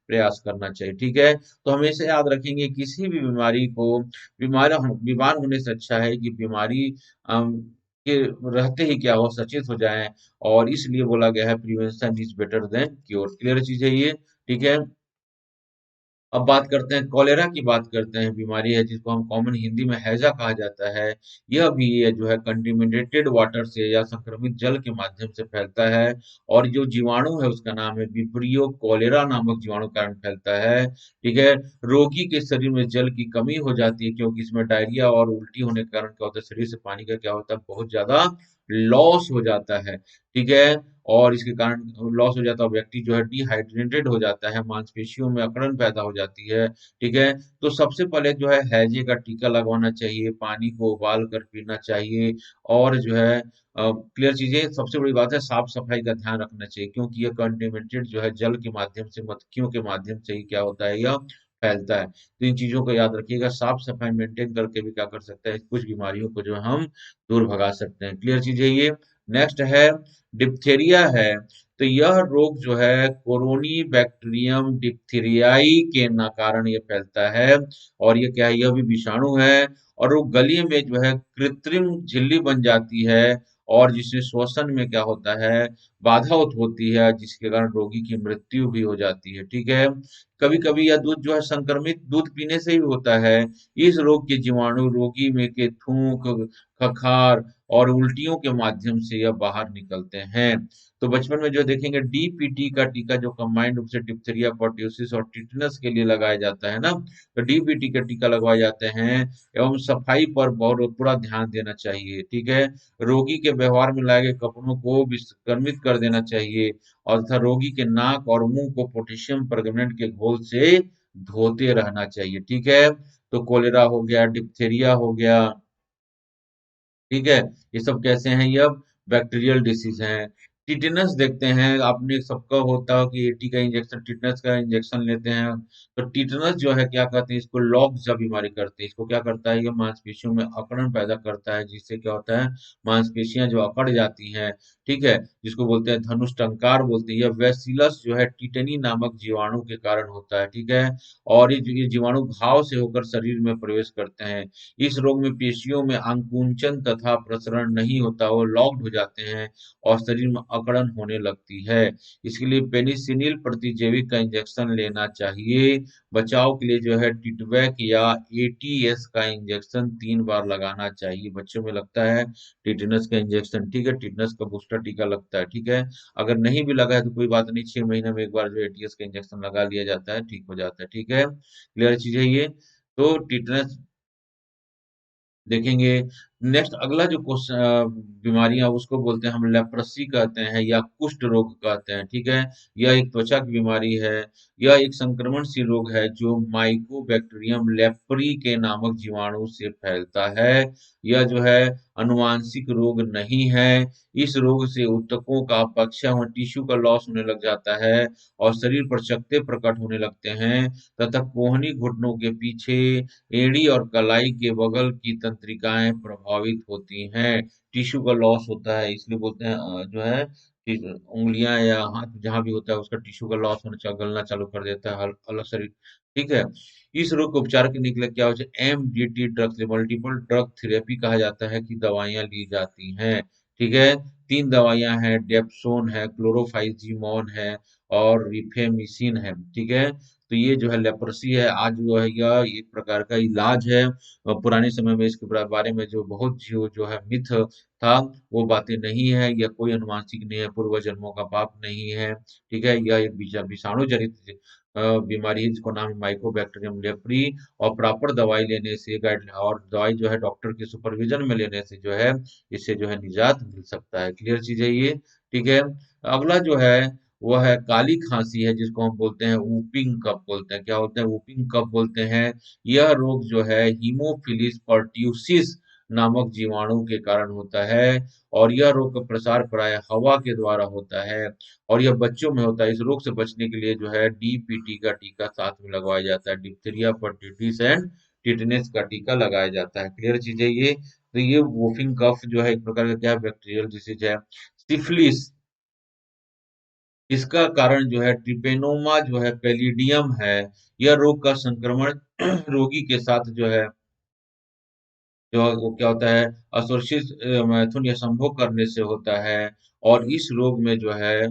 A: प्रयास करना चाहिए। ठीक है, तो हमेशा याद रखेंगे किसी भी बीमारी को, बीमार होने से अच्छा है कि बीमारी के रहते ही क्या हो, सचेत हो जाएं। और इसलिए बोला गया है prevention is better than cure. Clear चीज है ये। ठीक है, अब बात करते हैं कॉलेरा की, बात करते हैं। बीमारी है जिसको हम कॉमन हिंदी में हैजा कहा जाता है। यह भी ये जो है कंटिमिनेटेड वाटर से या संक्रमित जल के माध्यम से फैलता है। और जो जीवाणु है उसका नाम है विब्रियो कॉलेरा नामक जीवाणु के कारण फैलता है। ठीक है, रोगी के शरीर में जल की कमी हो जाती है, क्योंकि इसमें डायरिया और उल्टी होने के कारण क्या होता है, शरीर से पानी का क्या होता है, बहुत ज्यादा लॉस हो जाता है। ठीक है, और इसके कारण लॉस हो जाता है, व्यक्ति जो है डिहाइड्रेटेड हो जाता है, मांसपेशियों में अकड़न पैदा हो जाती है। ठीक है, तो सबसे पहले जो है हैजे का टीका लगवाना चाहिए, पानी को उबाल कर पीना चाहिए। और जो है क्लियर चीजें, सबसे बड़ी बात है साफ सफाई का ध्यान रखना चाहिए, क्योंकि ये कंटेमिनेटेड जो है जल के माध्यम से, मक्खियों के माध्यम से ही क्या होता है, यह फैलता है। तो इन चीजों को याद रखिएगा, साफ सफाई मेंटेन करके भी क्या कर सकते हैं, कुछ बीमारियों को जो है हम दूर भगा सकते हैं। क्लियर चीज है ये। नेक्स्ट है डिप्थेरिया है। तो यह रोग जो है कोरोनी बैक्टीरियम डिप्थीरियाई के ना कारण ये फैलता है। और ये क्या है, यह भी विषाणु है। और वो गले में जो है कृत्रिम झिल्ली बन जाती है, और जिससे श्वसन में क्या होता है, बाधा होती है, जिसके कारण रोगी की मृत्यु भी हो जाती है। ठीक है, कभी कभी यह दूध जो है संक्रमित दूध पीने से ही होता है। इस रोग के जीवाणु रोगी में के थूक, खखार और उल्टियों के माध्यम से यह बाहर निकलते हैं। तो बचपन में जो देखेंगे डीपीटी का टीका जो कंबाइंड रूप से डिप्थीरिया, परट्यूसिस और टिटनस के लिए लगाया जाता है ना, तो डीपीटी का टीका लगवाए जाते हैं। एवं सफाई पर बहुत पूरा ध्यान देना चाहिए। ठीक है, रोगी के व्यवहार में लाए गए कपड़ों को विसर्जित कर देना चाहिए, और तथा रोगी के नाक और मुंह को पोटेशियम परमेंगनेट के घोल से धोते रहना चाहिए। ठीक है, तो कोलेरा हो गया, डिप्थीरिया हो गया। ठीक है, ये सब कैसे हैं, ये अब बैक्टीरियल डिसीज हैं। टिटेनस देखते हैं, आपने सबका होता है कि एटी का इंजेक्शन, टिटेनस का इंजेक्शन लेते हैं। तो टिटेनस जो है क्या कहते हैं, इसको लॉक्स बीमारी करते हैं। इसको क्या करता है, ये मांसपेशियों में अकड़न पैदा करता है, जिससे क्या होता है, मांसपेशियां जो अकड़ जाती हैं। ठीक है, जिसको बोलते हैं धनुष टंकार बोलते हैं। यह वेसिलस जो है टिटेनी नामक जीवाणु के कारण होता है। ठीक है, और ये जीवाणु घाव से होकर शरीर में प्रवेश करते हैं। इस रोग में पेशियों में आकुंचन तथा प्रसरण नहीं होता, वो लॉक्ड हो जाते हैं और शरीर में अकड़न होने लगती है। इसके लिए पेनिसिलिन प्रतिजैविक का इंजेक्शन लेना चाहिए। बचाव के लिए जो है टिटवैक या एटीएस का इंजेक्शन 3 बार लगाना चाहिए। बच्चों में लगता है टिटेनस का इंजेक्शन। ठीक है, टिटेनस का बूस्टर टीका लगता है। ठीक है, अगर नहीं भी लगा है तो कोई बात नहीं, 6 महीने में एक बार जो एटीएस का इंजेक्शन लगा लिया जाता है, ठीक हो जाता है। ठीक है, क्लियर चीज है ये। तो टिटेनस देखेंगे। नेक्स्ट अगला जो क्वेश्चन बीमारियां उसको बोलते हैं हम लेप्रोसी कहते हैं, या कुष्ठ रोग कहते हैं। ठीक है, यह एक त्वचा की बीमारी है। यह एक संक्रमण सी रोग है जो माइकोबैक्टीरियम लेप्री के नामक जीवाणु से फैलता है। यह जो है अनुवांशिक रोग नहीं है। इस रोग से ऊतकों का अपक्षय टिश्यू का लॉस होने लग जाता है, और शरीर पर चकत्ते प्रकट होने लगते हैं, तथा कोहनी घुटनों के पीछे, एड़ी और कलाई के बगल की तंत्रिकाएं प्रभावित होती हैं। टिश्यू का लॉस होता है, इसलिए बोलते हैं जो है उंगलियां या हाथ जहां भी होता है उसका टिश्यू का लॉस होना चालू, गलना चालू कर देता है, अलग शरीर। ठीक है, इस रोग को उपचार करने के लिए क्या होता है, एमडीटी ड्रग से मल्टीपल ड्रग थेरेपी कहा जाता है कि दवाइयां ली जाती हैं। ठीक है, 3 दवाइयां हैं, डेप्सोन है, क्लोरोफाइजिमोन है, और रिफेमिसिन है। ठीक है, तो ये जो है लेप्रोसी है, आज जो है यह एक प्रकार का इलाज है। पुराने समय में इसके बारे में जो बहुत जो है मिथ था, वो बातें नहीं है। यह कोई अनुवांशिक नहीं है, पूर्व जन्मों का पाप नहीं है। ठीक है, यह एक विषाणु जनित बीमारी है, जिसको नाम है माइकोबैक्टीरियम लेप्री। और प्रॉपर दवाई लेने से, गाइड और दवाई जो है डॉक्टर के सुपरविजन में लेने से जो है इससे जो है निजात मिल सकता है। क्लियर चीज है ये। ठीक है, अगला जो है वो है काली खांसी है, जिसको हम बोलते हैं वूपिंग कफ बोलते हैं। क्या बोलते हैं? वूपिंग कफ बोलते हैं। यह रोग जो है हीमोफिलिस पर्ट्यूसिस नामक जीवाणु के कारण होता है, और यह रोग का प्रसार प्राय हवा के द्वारा होता है, और यह बच्चों में होता है। इस रोग से बचने के लिए जो है डीपीटी का टीका साथ में लगवाया जाता है, डिप्थीरिया पर्टिटिस एंड टिटनेस का टीका लगाया जाता है। क्लियर चीज है ये। तो ये वूफिंग कफ जो है एक प्रकार का क्या बैक्टीरियल डिसीज है। सिफिलिस, इसका कारण जो है ट्रिपेनोमा जो है पैलिडियम है। यह रोग का संक्रमण रोगी के साथ जो है, जो वो क्या होता है, असुरक्षित मैथुन या संभोग करने से होता है। और इस रोग में जो है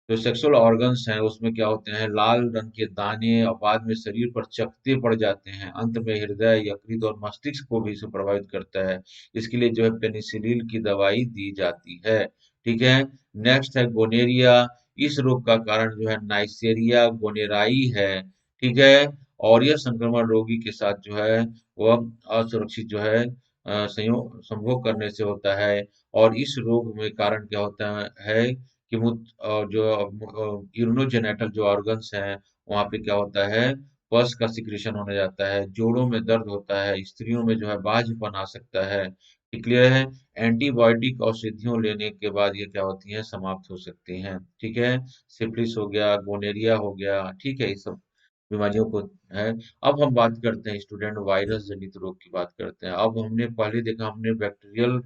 A: जो सेक्सुअल ऑर्गन्स हैं उसमें क्या होते हैं, लाल रंग के दाने, और बाद में शरीर पर चकत्ते पड़ जाते हैं। अंत में हृदय, यकृत और मस्तिष्क को भी इसे प्रभावित करता है। इसके लिए जो है पेनिसिलिन की दवाई दी जाती है। ठीक है। नेक्स्ट है गोनेरिया। इस रोग का कारण जो है नाइसेरिया गोनेराई है। ठीक है। और यह संक्रमण रोगी के साथ जो है वह असुरक्षित जो है संयोग संभोग करने से होता है। और इस रोग में कारण क्या होता है कि जो यूरिनोजेनिटल जो ऑर्गन्स हैं वहाँ पे क्या होता है, पस का सिक्रेशन होने जाता है, जोड़ों में दर्द होता है, स्त्रियों में जो है बाझपन आ सकता है। क्लियर है। एंटीबायोटिक औषधियों लेने के बाद ये क्या होती हैं, समाप्त हो सकती हैं। ठीक है। सिफिलिस हो गया, गोनेरिया हो गया, ठीक है, ये सब बीमारियों को है। अब हम बात करते हैं स्टूडेंट, वायरस जनित रोग की बात करते हैं। अब हमने पहले देखा, हमने बैक्टीरियल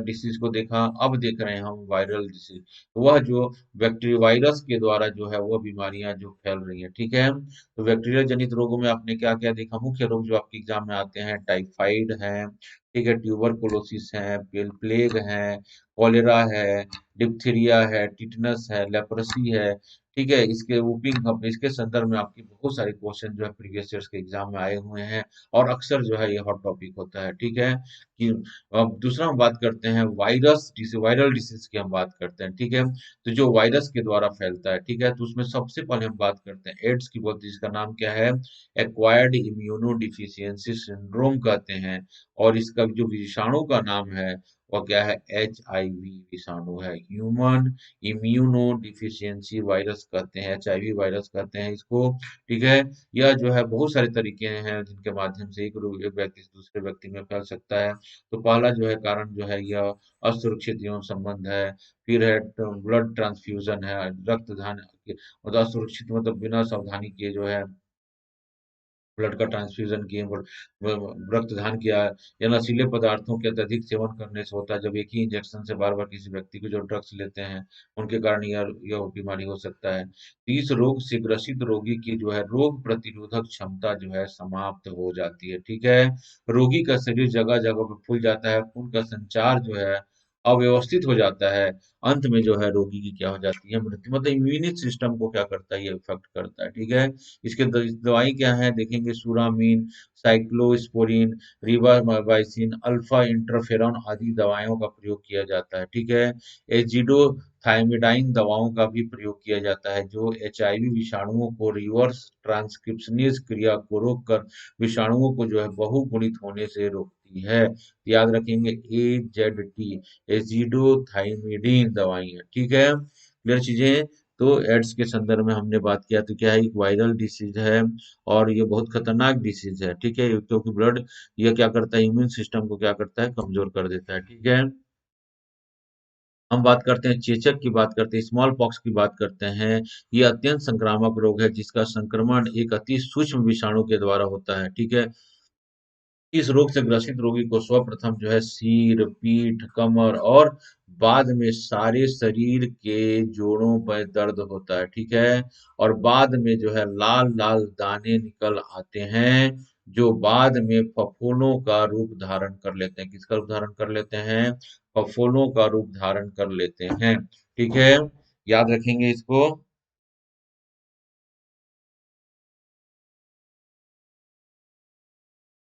A: डिसीज को देखा, अब देख रहे हैं हम वायरल डिसीज। वह जो बैक्टीरिया वायरस के द्वारा जो है वो बीमारियां जो फैल रही हैं। ठीक है। तो बैक्टीरिया जनित रोगों में आपने क्या क्या देखा? मुख्य रोग जो आपके एग्जाम में आते हैं, टाइफाइड है, ठीक है, ट्यूबरकुलोसिस है, प्लेग है, कॉलेरा है, डिप्थीरिया है, टिटनस है, लेप्रोसी है। ठीक है। इसके वूपिंग कफ, इसके संदर्भ में आपकी बहुत सारे क्वेश्चन जो है प्रीवियस ईयर्स के एग्जाम में आए हुए हैं, और अक्सर जो है ये हॉट टॉपिक होता है। ठीक है। कि अब दूसरा हम बात करते हैं वायरल डिसीज की हम बात करते हैं। ठीक है। तो जो वायरस के द्वारा फैलता है, ठीक है, तो उसमें सबसे पहले हम बात करते हैं एड्स की। बोलते हैं जिसका नाम क्या है, एक्वायर्ड इम्यूनो डिफिशियंसी सिंड्रोम कहते हैं। और इसका जो विषाणु का नाम है वो क्या है, HIV विषाणु है, ह्यूमन इम्यूनो डिफिशियंसी वायरस कहते हैं, HIV वायरस कहते हैं इसको। ठीक है। यह जो है बहुत सारे तरीके हैं जिनके माध्यम से एक व्यक्ति से दूसरे व्यक्ति में फैल सकता है। तो पहला जो है कारण जो है यह असुरक्षित यौन संबंध है। फिर है ब्लड ट्रांसफ्यूजन है, रक्तदान, मतलब असुरक्षित मतलब बिना सावधानी किए जो है ब्लड का ट्रांसफ्यूजन किए, रक्तदान किया, या नशीले पदार्थों के अत्यधिक सेवन करने से होता है। जब एक ही इंजेक्शन से बार बार किसी व्यक्ति को जो ड्रग्स लेते हैं उनके कारण यह बीमारी हो सकता है। तो इस रोग से ग्रसित रोगी की जो है रोग प्रतिरोधक क्षमता जो है समाप्त हो जाती है। ठीक है। रोगी का शरीर जगह जगह पर फूल जाता है, खून का संचार जो है अव्यवस्थित हो जाता है। अंत में जो है रोगी की क्या हो जाती है, मृत्यु। मतलब इम्यून सिस्टम को क्या करता है, ये इफेक्ट करता है। ठीक है। इसके दवाई क्या है देखेंगे, सुरामीन, साइक्लोस्पोरिन, रिवामाइसिन, अल्फा इंटरफेरॉन आदि दवाइयों का प्रयोग किया जाता है। ठीक है। एजिडोथाइमिडाइन दवाओं का भी प्रयोग किया जाता है, जो HIV विषाणुओं को रिवर्स ट्रांसक्रिप्शनेज क्रिया को रोककर विषाणुओं को जो है बहुगुणित होने से रोकती है। याद रखेंगे, AZT एजिडोथाइमिडीन दवाई है। ठीक है। क्लियर चीजें। तो एड्स के संदर्भ में हमने बात किया, तो क्या है, एक वायरल डिसीज है, और ये बहुत खतरनाक डिसीज है। ठीक है। क्योंकि ब्लड, ये क्या करता है, इम्यून सिस्टम को क्या करता है, कमजोर कर देता है। ठीक है। हम बात करते हैं चेचक की, बात करते हैं स्मॉल पॉक्स की, बात करते हैं। ये अत्यंत संक्रामक रोग है जिसका संक्रमण एक अति सूक्ष्म विषाणु के द्वारा होता है। ठीक है। इस रोग से ग्रसित रोगी को सर्वप्रथम जो है सिर, पीठ, कमर और बाद में सारे शरीर के जोड़ों पर दर्द होता है। ठीक है। और बाद में जो है लाल लाल दाने निकल आते हैं, जो बाद में फफोलों का रूप धारण कर लेते हैं। किसका रूप धारण कर लेते हैं? फफोलों का रूप धारण कर लेते हैं। ठीक है। याद रखेंगे इसको।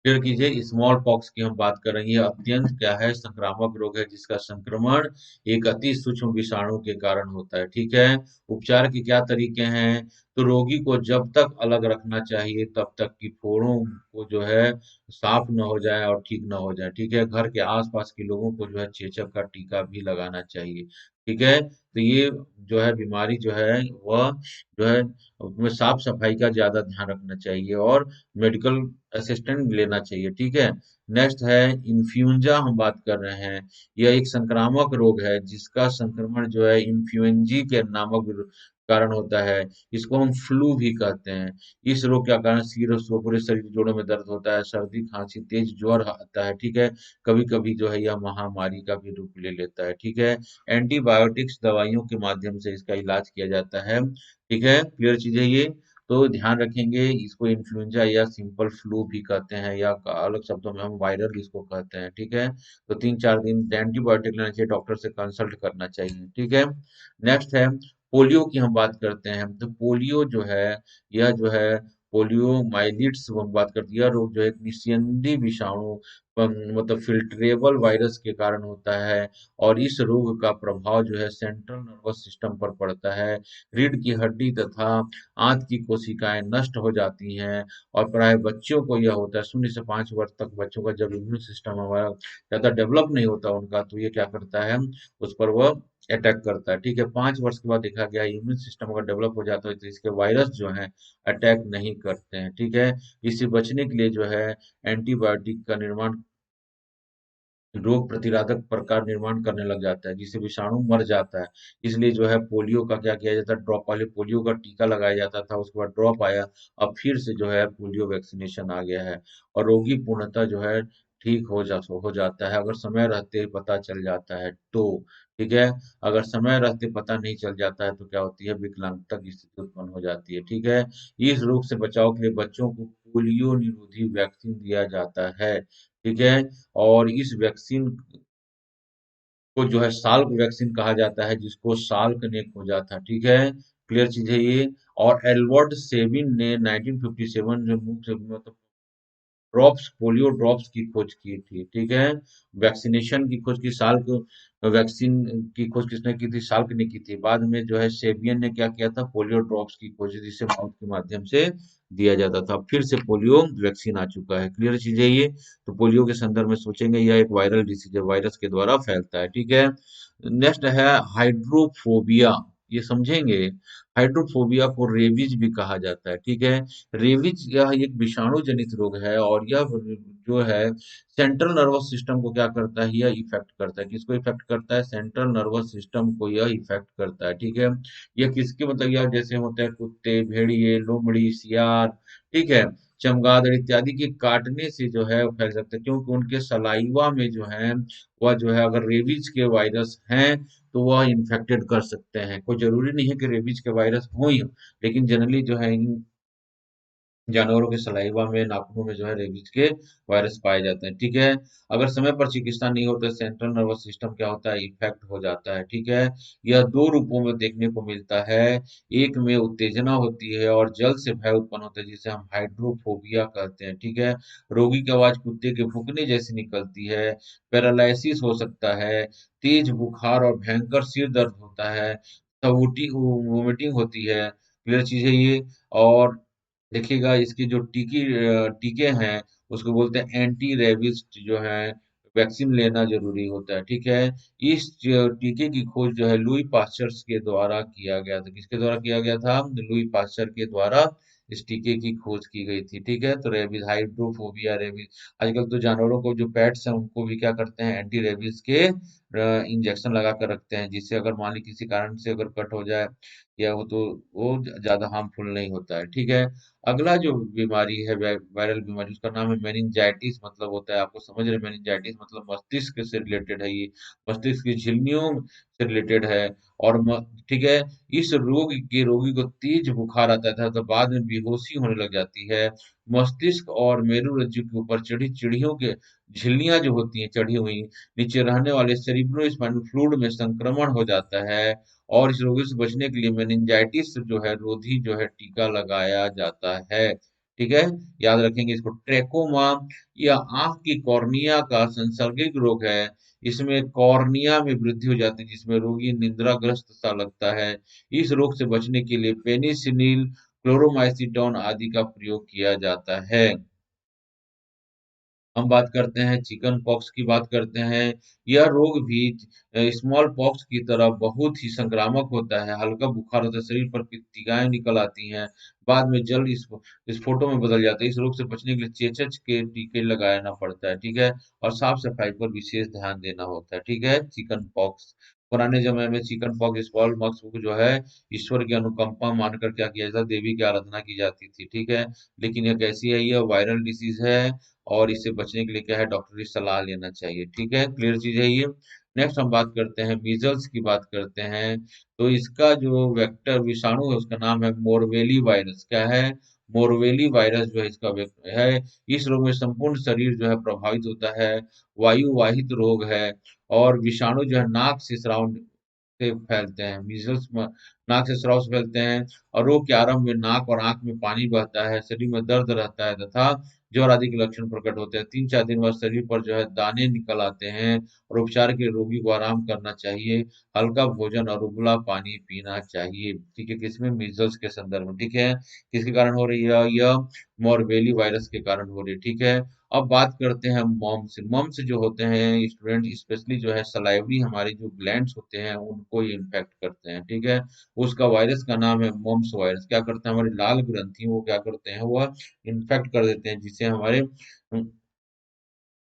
A: क्लियर कीजिए, स्मॉल पॉक्स की हम बात कर रहे हैं। ये अत्यंत क्या है, संक्रामक रोग है जिसका संक्रमण एक अति सूक्ष्म विषाणु के कारण होता है। ठीक है। उपचार के क्या तरीके हैं? तो रोगी को जब तक अलग रखना चाहिए तब तक कि फोड़ों को जो है साफ न हो जाए और ठीक न हो जाए। ठीक है। घर के आसपास के लोगों को जो है चेचक का टीका भी लगाना चाहिए। ठीक है? तो ये जो है बीमारी जो है वह जो है उसमें साफ-सफाई का ज़्यादा ध्यान रखना चाहिए और मेडिकल असिस्टेंट लेना चाहिए, ठीक है? नेक्स्ट है इन्फ्लुएंजा हम बात कर रहे हैं। यह एक संक्रामक रोग है जिसका संक्रमण जो है इन्फ्लुएंजी के नामक कारण होता है। इसको हम फ्लू भी कहते हैं। इस रोग के कारण सिर और पूरे शरीर जोड़ों में दर्द होता है, सर्दी, खाँसी, तेज ज्वर आता है, ठीक है? कभी-कभी जो है यह महामारी का भी रूप ले लेता है, ठीक है? एंटीबायोटिक्स दवाइयों के माध्यम से इसका इलाज किया जाता है, ठीक है? क्लियर चीज़ है ये? तो ध्यान रखेंगे इसको इन्फ्लुएंजा या सिंपल फ्लू भी कहते हैं या अलग शब्दों में हम वायरल इसको कहते हैं, ठीक है? तो 3-4 दिन एंटीबायोटिक लेना चाहिए, डॉक्टर से कंसल्ट करना चाहिए, ठीक है? नेक्स्ट है पोलियो की हम बात करते हैं, तो पोलियो जो है यह जो है पोलियोमाइलिट्स हम बात करते हैं, यह रोग जो है एक निस्यंदी विषाणु मतलब फिल्ट्रेबल वायरस के कारण होता है और इस रोग का प्रभाव जो है सेंट्रल नर्वस सिस्टम पर पड़ता है। रीढ़ की हड्डी तथा आंत की कोशिकाएं नष्ट हो जाती हैं और प्राय बच्चों को यह होता है 0 से 5 वर्ष तक बच्चों का जब इम्यून सिस्टम हमारा ज़्यादा डेवलप नहीं होता उनका तो ये क्या करता है उस पर वह अटैक करता है, ठीक है? 5 वर्ष के बाद देखा गया इम्यून सिस्टम अगर डेवलप हो जाता है तो इसके वायरस जो हैं अटैक नहीं करते हैं, ठीक है? इससे बचने के लिए जो है एंटीबायोटिक का निर्माण रोग प्रतिरोधक प्रकार निर्माण करने लग जाता है जिससे विषाणु मर जाता है। इसलिए जो है पोलियो का क्या किया जाता है ड्रॉप पहले पोलियो का टीका लगाया जाता था उसके बाद ड्रॉप आया अब फिर से जो है पोलियो वैक्सीनेशन आ गया है और रोगी पूर्णतः जो है ठीक हो जाता है अगर समय रहते पता चल जाता है तो ठीक है अगर समय रहते पता नहीं चल जाता है तो क्या होती है विकलांगता की स्थिति उत्पन्न हो जाती है ठीक है इस रोग से बचाव के लिए बच्चों को पोलियो निरोधी वैक्सीन दिया जाता है ठीक है और इस वैक्सीन को जो है साल्क वैक्सीन कहा जाता है जिसको साल्क ने खोजा था ठीक है क्लियर चीज है ये और एल्बर्ट सेबिन ने 1957 जो मुख्य मतलब ड्रॉप्स पोलियो ड्रॉप्स की खोज की थी ठीक है वैक्सीनेशन की खोज की साल्क वैक्सीन की खोज किसने की थी साल्क ने की थी बाद में जो है सेबियन ने क्या किया था पोलियो ड्रॉप्स की खोज जिसे माउथ के माध्यम से दिया जाता था फिर से पोलियो वैक्सीन आ चुका है क्लियर चीज है ये तो पोलियो के संदर्भ में सोचेंगे यह एक वायरल डिसीज है वायरस के द्वारा फैलता है ठीक है नेक्स्ट है हाइड्रोफोबिया ये समझेंगे हाइड्रोफोबिया को रेबीज भी कहा जाता है ठीक है रेबीज यह एक विषाणु जनित रोग है और यह जो है सेंट्रल नर्वस सिस्टम को क्या करता है यह इफेक्ट करता है किसको इफेक्ट करता है सेंट्रल नर्वस सिस्टम को यह इफेक्ट करता है ठीक है यह किसके मतलब यह जैसे होते हैं कुत्ते भेड़िए लोमड़ी सियार ठीक है चमगादड़ इत्यादि के काटने से जो है वो फैल सकता है क्योंकि उनके सलाइवा में जो है वह जो है अगर रेबीज के वायरस हैं तो वह इन्फेक्टेड कर सकते हैं कोई जरूरी नहीं है कि रेबीज के वायरस हो ही लेकिन जनरली जो है इन जानवरों के सलाइवा में नाखूनों में जो है रेबीज के वायरस पाए जाते हैं ठीक है अगर समय पर चिकित्सा नहीं होता सेंट्रल नर्वस सिस्टम क्या होता है इफेक्ट हो जाता है ठीक है यह दो रूपों में देखने को मिलता है एक में उत्तेजना होती है और जल्द से भय उत्पन्न होता है जिसे हम हाइड्रोफोबिया कहते हैं ठीक है रोगी की आवाज कुत्ते के भौंकने जैसी निकलती है पैरालिसिस हो सकता है तेज बुखार और भयंकर सिर दर्द होता है वोमिटिंग होती है क्लियर चीज है ये और देखिएगा इसकी जो टीके हैं उसको बोलते हैं एंटी रेबीज जो है वैक्सीन लेना जरूरी होता है ठीक है इस टीके की खोज जो है लुई पास्चर के द्वारा किया गया था किसके द्वारा किया गया था लुई पास्चर के द्वारा इस टीके की खोज की गई थी ठीक है तो रेबीज हाइड्रोफोबिया रेबीज आजकल तो जानवरों को जो पेट्स हैं उनको भी क्या करते हैं एंटी रेबीज के इंजेक्शन लगा कर रखते हैं जिससे अगर मान ली किसी कारण से अगर कट हो जाए या वो तो वो ज्यादा हार्मफुल नहीं होता है ठीक है अगला जो बीमारी है वायरल बीमारी उसका नाम है मेनिंजाइटिस मतलब होता है आपको समझ रहे मेनिंजाइटिस मतलब मस्तिष्क से रिलेटेड है ये मस्तिष्क की झिल्लियों से रिलेटेड है और ठीक है इस रोग के रोगी को तेज बुखार आता था तो बाद में बेहोशी होने लग जाती है मस्तिष्क और मेरुरज्जु के ऊपर चढ़ी चिड़ियों के झिल्लियां जो होती हैं चढ़ी हुई नीचे रहने वाले सेरिब्रो स्पाइनल फ्लूइड में संक्रमण हो जाता है और इस रोगी से बचने के लिए मेनिंजाइटिस जो है रोधी जो है टीका लगाया जाता है ठीक है याद रखेंगे इसको ट्रेकोमा या आंख की कॉर्निया का सांसर्गिक रोग है इसमें कॉर्निया में वृद्धि हो जाती है जिसमें रोगी निद्राग्रस्त सा लगता है इस रोग से बचने के लिए पेनिसिलिन क्लोरोमाइसिटोन आदि का प्रयोग किया जाता है हम बात करते हैं चिकन पॉक्स की बात करते हैं। यह रोग भी स्मॉल पॉक्स की तरह बहुत ही संक्रामक होता है। हल्का बुखार होता है, शरीर पर पित्तिकाएं निकल आती हैं, बाद में जल्द इस फोटो में बदल जाता है। इस रोग से बचने के लिए चेचक के टीके लगाना पड़ता है, ठीक है, और साफ सफाई पर विशेष ध्यान देना होता है, ठीक है। चिकन पॉक्स, पुराने जमाने में चिकन पॉक्स स्मॉल पॉक्स को जो है ईश्वर की अनुकंपा मानकर क्या किया जाता, देवी की आराधना की जाती थी, ठीक है। लेकिन यह कैसी है, यह वायरल डिसीज है और इससे बचने के लिए क्या है, डॉक्टरी सलाह लेना चाहिए, ठीक है। क्लियर चीज है ये। नेक्स्ट हम बात करते हैं मीजल्स की बात करते हैं। तो इसका जो वेक्टर विषाणु है उसका नाम है मोरवेली वायरस। क्या है? मोरवेली वायरस जो है इसका है। इस रोग में संपूर्ण शरीर जो है प्रभावित होता है। वायु वाहित रोग है और विषाणु जो है नाक से श्राव से फैलते हैं। मीजल्स नाक से स्राव से फैलते हैं और रोग के आरंभ में नाक और आंख में पानी बहता है, शरीर में दर्द रहता है तथा ज्वर आदि के लक्षण प्रकट होते हैं। 3-4 दिन बाद शरीर पर जो है दाने निकल आते हैं और उपचार के लिए रोगी को आराम करना चाहिए। हल्का भोजन और उबला पानी पीना चाहिए, ठीक है। किसमें? मीजल्स के संदर्भ में, ठीक है। किसके कारण हो रही है यह? मोरबेली वायरस के कारण हो रही है, ठीक है। अब बात करते हैं मम्स। मम्स जो होते हैं स्टूडेंट, स्पेशली जो है सलाइवरी हमारे जो ग्लैंड्स होते हैं उनको ये इन्फेक्ट करते हैं, ठीक है। उसका वायरस का नाम है मम्स वायरस। क्या करते हैं, हमारी लाल ग्रंथियों को क्या करते हैं, वह इन्फेक्ट कर देते हैं, जिससे हमारे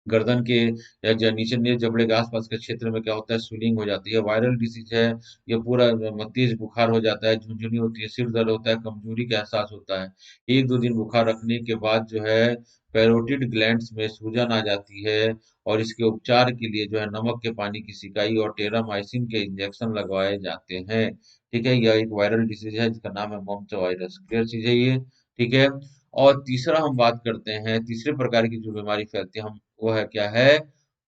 A: गर्दन के या नीचे नीचे जबड़े के आसपास के क्षेत्र में क्या होता है, स्वेलिंग हो जाती है। वायरल डिसीज है। ये पूरा तेज बुखार हो जाता है, झुनझुनी होती है, सिर दर्द होता है, कमजोरी का एहसास होता है। 1-2 दिन बुखार रखने के बाद जो है पैरोटिड ग्लैंड्स में सूजन आ जाती है और इसके उपचार के लिए जो है नमक के पानी की सिकाई और टेरामाइसिन के इंजेक्शन लगवाए जाते हैं, ठीक है। यह एक वायरल डिसीज है जिसका नाम है मम्प्स वायरस। क्लियर चीज है ये, ठीक है। और तीसरा हम बात करते हैं, तीसरे प्रकार की जो बीमारी फैलती है हम, वो है क्या है,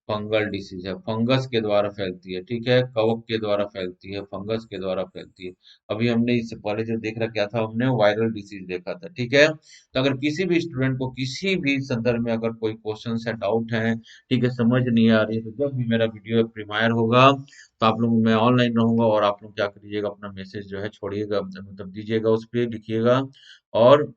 A: फंगल डिसीज है। फंगस के द्वारा फैलती है, ठीक है, कवक के द्वारा फैलती है, फंगस के द्वारा फैलती है। अभी हमने इससे पहले जो देख रहा क्या था, हमने वायरल डिसीज देखा था, ठीक है। तो अगर किसी भी स्टूडेंट को किसी भी संदर्भ में अगर कोई क्वेश्चन है, डाउट है, ठीक है, समझ नहीं आ रही है, तो जब भी मेरा वीडियो प्रीमियर होगा तो आप लोग, मैं ऑनलाइन रहूंगा और आप लोग क्या करिएगा, अपना मैसेज जो है छोड़िएगा, मतलब दीजिएगा, उस पर लिखिएगा और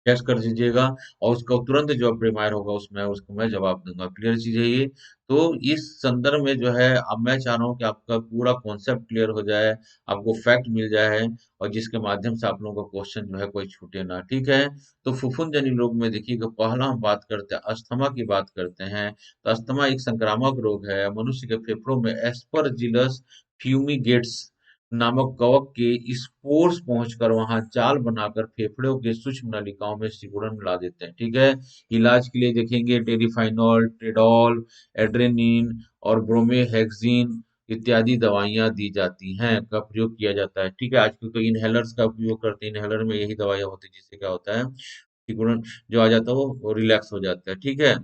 A: टेस्ट कर दीजिएगा और उसका तुरंत जो प्रीमायर होगा उसमें उसको मैं जवाब दूंगा। क्लियर चीज है ये। तो इस संदर्भ में जो है अब मैं चाह रहा हूँ कि आपका पूरा कॉन्सेप्ट क्लियर हो जाए, आपको फैक्ट मिल जाए और जिसके माध्यम से आप लोगों का क्वेश्चन जो है कोई छूटे ना, ठीक है। तो फुफुंदजनी रोग में देखिएगा, पहला हम बात करते हैं अस्थमा की बात करते हैं। तो अस्थमा एक संक्रामक रोग है। मनुष्य के फेफड़ों में एस्परजिलस फ्यूमिगेट्स नामक कवक के स्पोर्स पहुंचकर वहां जाल बनाकर फेफड़ों के सूक्ष्म नलिकाओं में सिकुड़न मिला देते हैं, ठीक है। इलाज के लिए देखेंगे टेरिफाइनॉल, ट्रेडॉल, एड्रेनिन और ब्रोमेहेक्सिन इत्यादि दवाइयां दी जाती हैं, का प्रयोग किया जाता है, ठीक है। आजकल तो इनहेलर्स का उपयोग करते हैं। इनहेलर में यही दवाइयां होती है जिससे क्या होता है, सिकुड़न जो आ जाता है वो रिलैक्स हो जाता है, ठीक है।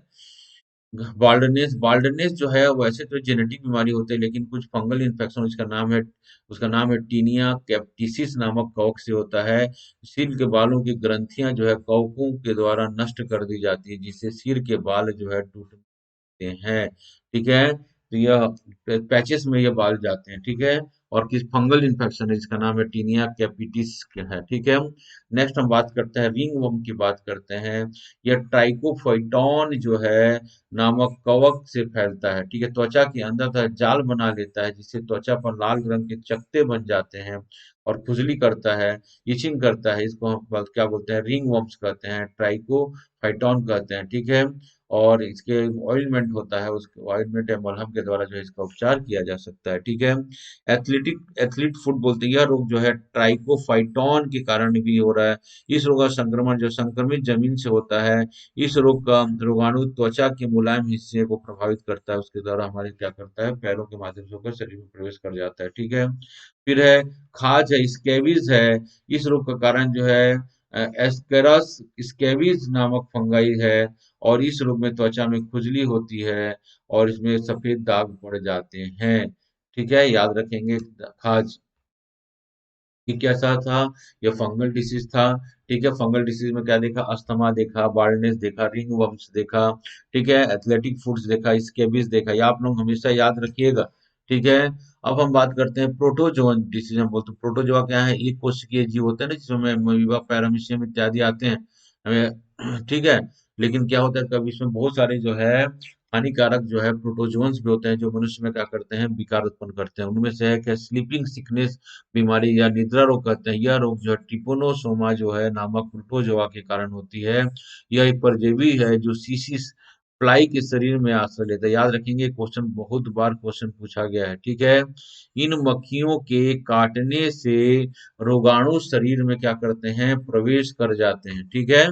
A: बाल्डनेस, बाल्डनेस जो है वैसे तो जेनेटिक बीमारी होती है, लेकिन कुछ फंगल इन्फेक्शन, उसका नाम है टीनिया कैप्टिसिस नामक कवक से होता है। सिर के बालों की ग्रंथियां जो है कवकों के द्वारा नष्ट कर दी जाती है, जिससे सिर के बाल जो है टूट हैं, ठीक है। तो यह पैचेस में ये बाल जाते हैं, ठीक है। और किस फंगल इन्फेक्शन है जिसका नाम है टीनिया कैपिटिस है, ठीक है। नेक्स्ट हम बात करते हैं रिंग वर्म की बात करते हैं। यह ट्राइकोफाइटॉन जो है नामक कवक से फैलता है, ठीक है। त्वचा के अंदर तक जाल बना लेता है, जिससे त्वचा पर लाल रंग के चकत्ते बन जाते हैं और खुजली करता है, इचिंग करता है। इसको हम क्या बोलते हैं, रिंग वर्म्स कहते हैं, ट्राइकोफाइटॉन कहते हैं, ठीक है। और इसके ऑइलमेंट होता है, उसके ऑइलमेंट या मलहम के द्वारा जो है इसका उपचार किया जा सकता है, ठीक है। एथलीट फुट बोलते हैं, यह रोग जो है ट्राइकोफाइटॉन के कारण भी हो रहा है। इस रोग का संक्रमण जो संक्रमित जमीन से होता है। इस रोग का रोगाणु त्वचा के मुलायम हिस्से को प्रभावित करता है, उसके द्वारा हमारे क्या करता है, पैरों के माध्यम से होकर शरीर में प्रवेश कर जाता है, ठीक है। फिर है खाज है, स्केबीज है। इस रोग का कारण जो है एस्केरस स्केबीज नामक फंगाई है और इस रोग में त्वचा में खुजली होती है और इसमें सफेद दाग पड़ जाते हैं, ठीक है। याद रखेंगे खाज कि कैसा था, ये फंगल डिसीज था, ठीक है। फंगल डिसीज में क्या देखा, अस्थमा देखा, बार्डनेस देखा, रिंग वर्म्स देखा, ठीक है, एथलेटिक फुट्स देखा, स्केबीज देखा। ये आप लोग हमेशा याद रखिएगा, ठीक है। अब हम बात करते हैं प्रोटोजोआ डिसीज। हम बोलते हैं प्रोटोजोआ क्या है, एक कोशिकीय जीव होते हैं ना, जिसमें अमीबा, पैरामीशियम इत्यादि आते हैं, ठीक है। लेकिन क्या होता है कभी इसमें बहुत सारे जो है हानिकारक जो है प्रोटोजोन्स भी होते हैं जो मनुष्य में क्या करते हैं विकार उत्पन्न करते हैं। उनमें से है क्या स्लीपिंग सिकनेस बीमारी या निद्रा रोग कहते हैं। यह रोग जो है ट्रिपोनोसोमा जो है नामक प्रोटोजोआ के कारण होती है। यह एक परजीवी है जो सीसिस फ्लाई के शरीर में आश्रय लेता है। याद रखेंगे क्वेश्चन बहुत बार क्वेश्चन पूछा गया है, ठीक है। इन मक्खियों के काटने से रोगाणु शरीर में क्या करते हैं प्रवेश कर जाते हैं, ठीक है।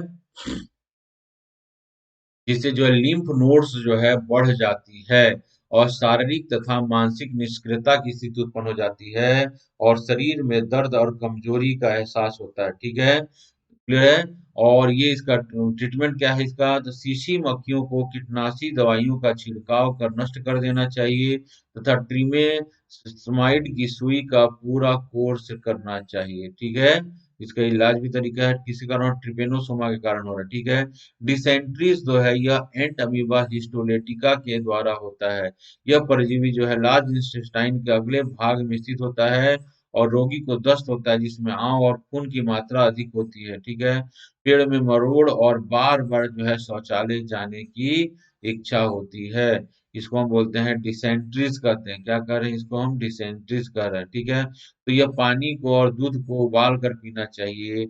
A: जिससे जो है लिम्फ नोड्स जो है बढ़ जाती है और शारीरिक तथा मानसिक निष्क्रियता की स्थिति उत्पन्न हो जाती है और शरीर में दर्द और कमजोरी का एहसास होता है, ठीक है। क्लियर है। और ये इसका ट्रीटमेंट क्या है इसका, तो शीशी मक्खियों को कीटनाशी दवाइयों का छिड़काव कर नष्ट कर देना चाहिए तथा ट्रिमेस्माइड की सुई का पूरा कोर्स करना चाहिए, ठीक है। इसका इलाज भी तरीका है, किसी कारण ट्रिपेनोसोमा के कारण हो रहा है, ठीक है। डिसेंट्रीज जो है यह एंट अमीबा हिस्टोलेटिका के द्वारा होता है। यह परजीवी जो है लार्ज इंटेस्टाइन के अगले भाग में स्थित होता है और रोगी को दस्त होता है जिसमें आंव और खून की मात्रा अधिक होती है, ठीक है। पेड़ में मरोड़ और बार बार जो है शौचालय जाने की इच्छा होती है। इसको हम बोलते हैं डिसेंट्रीज कहते हैं। क्या कर रहे हैं इसको हम डिसेंट्रीज कर रहे हैं, ठीक है। तो यह पानी को और दूध को उबाल कर पीना चाहिए।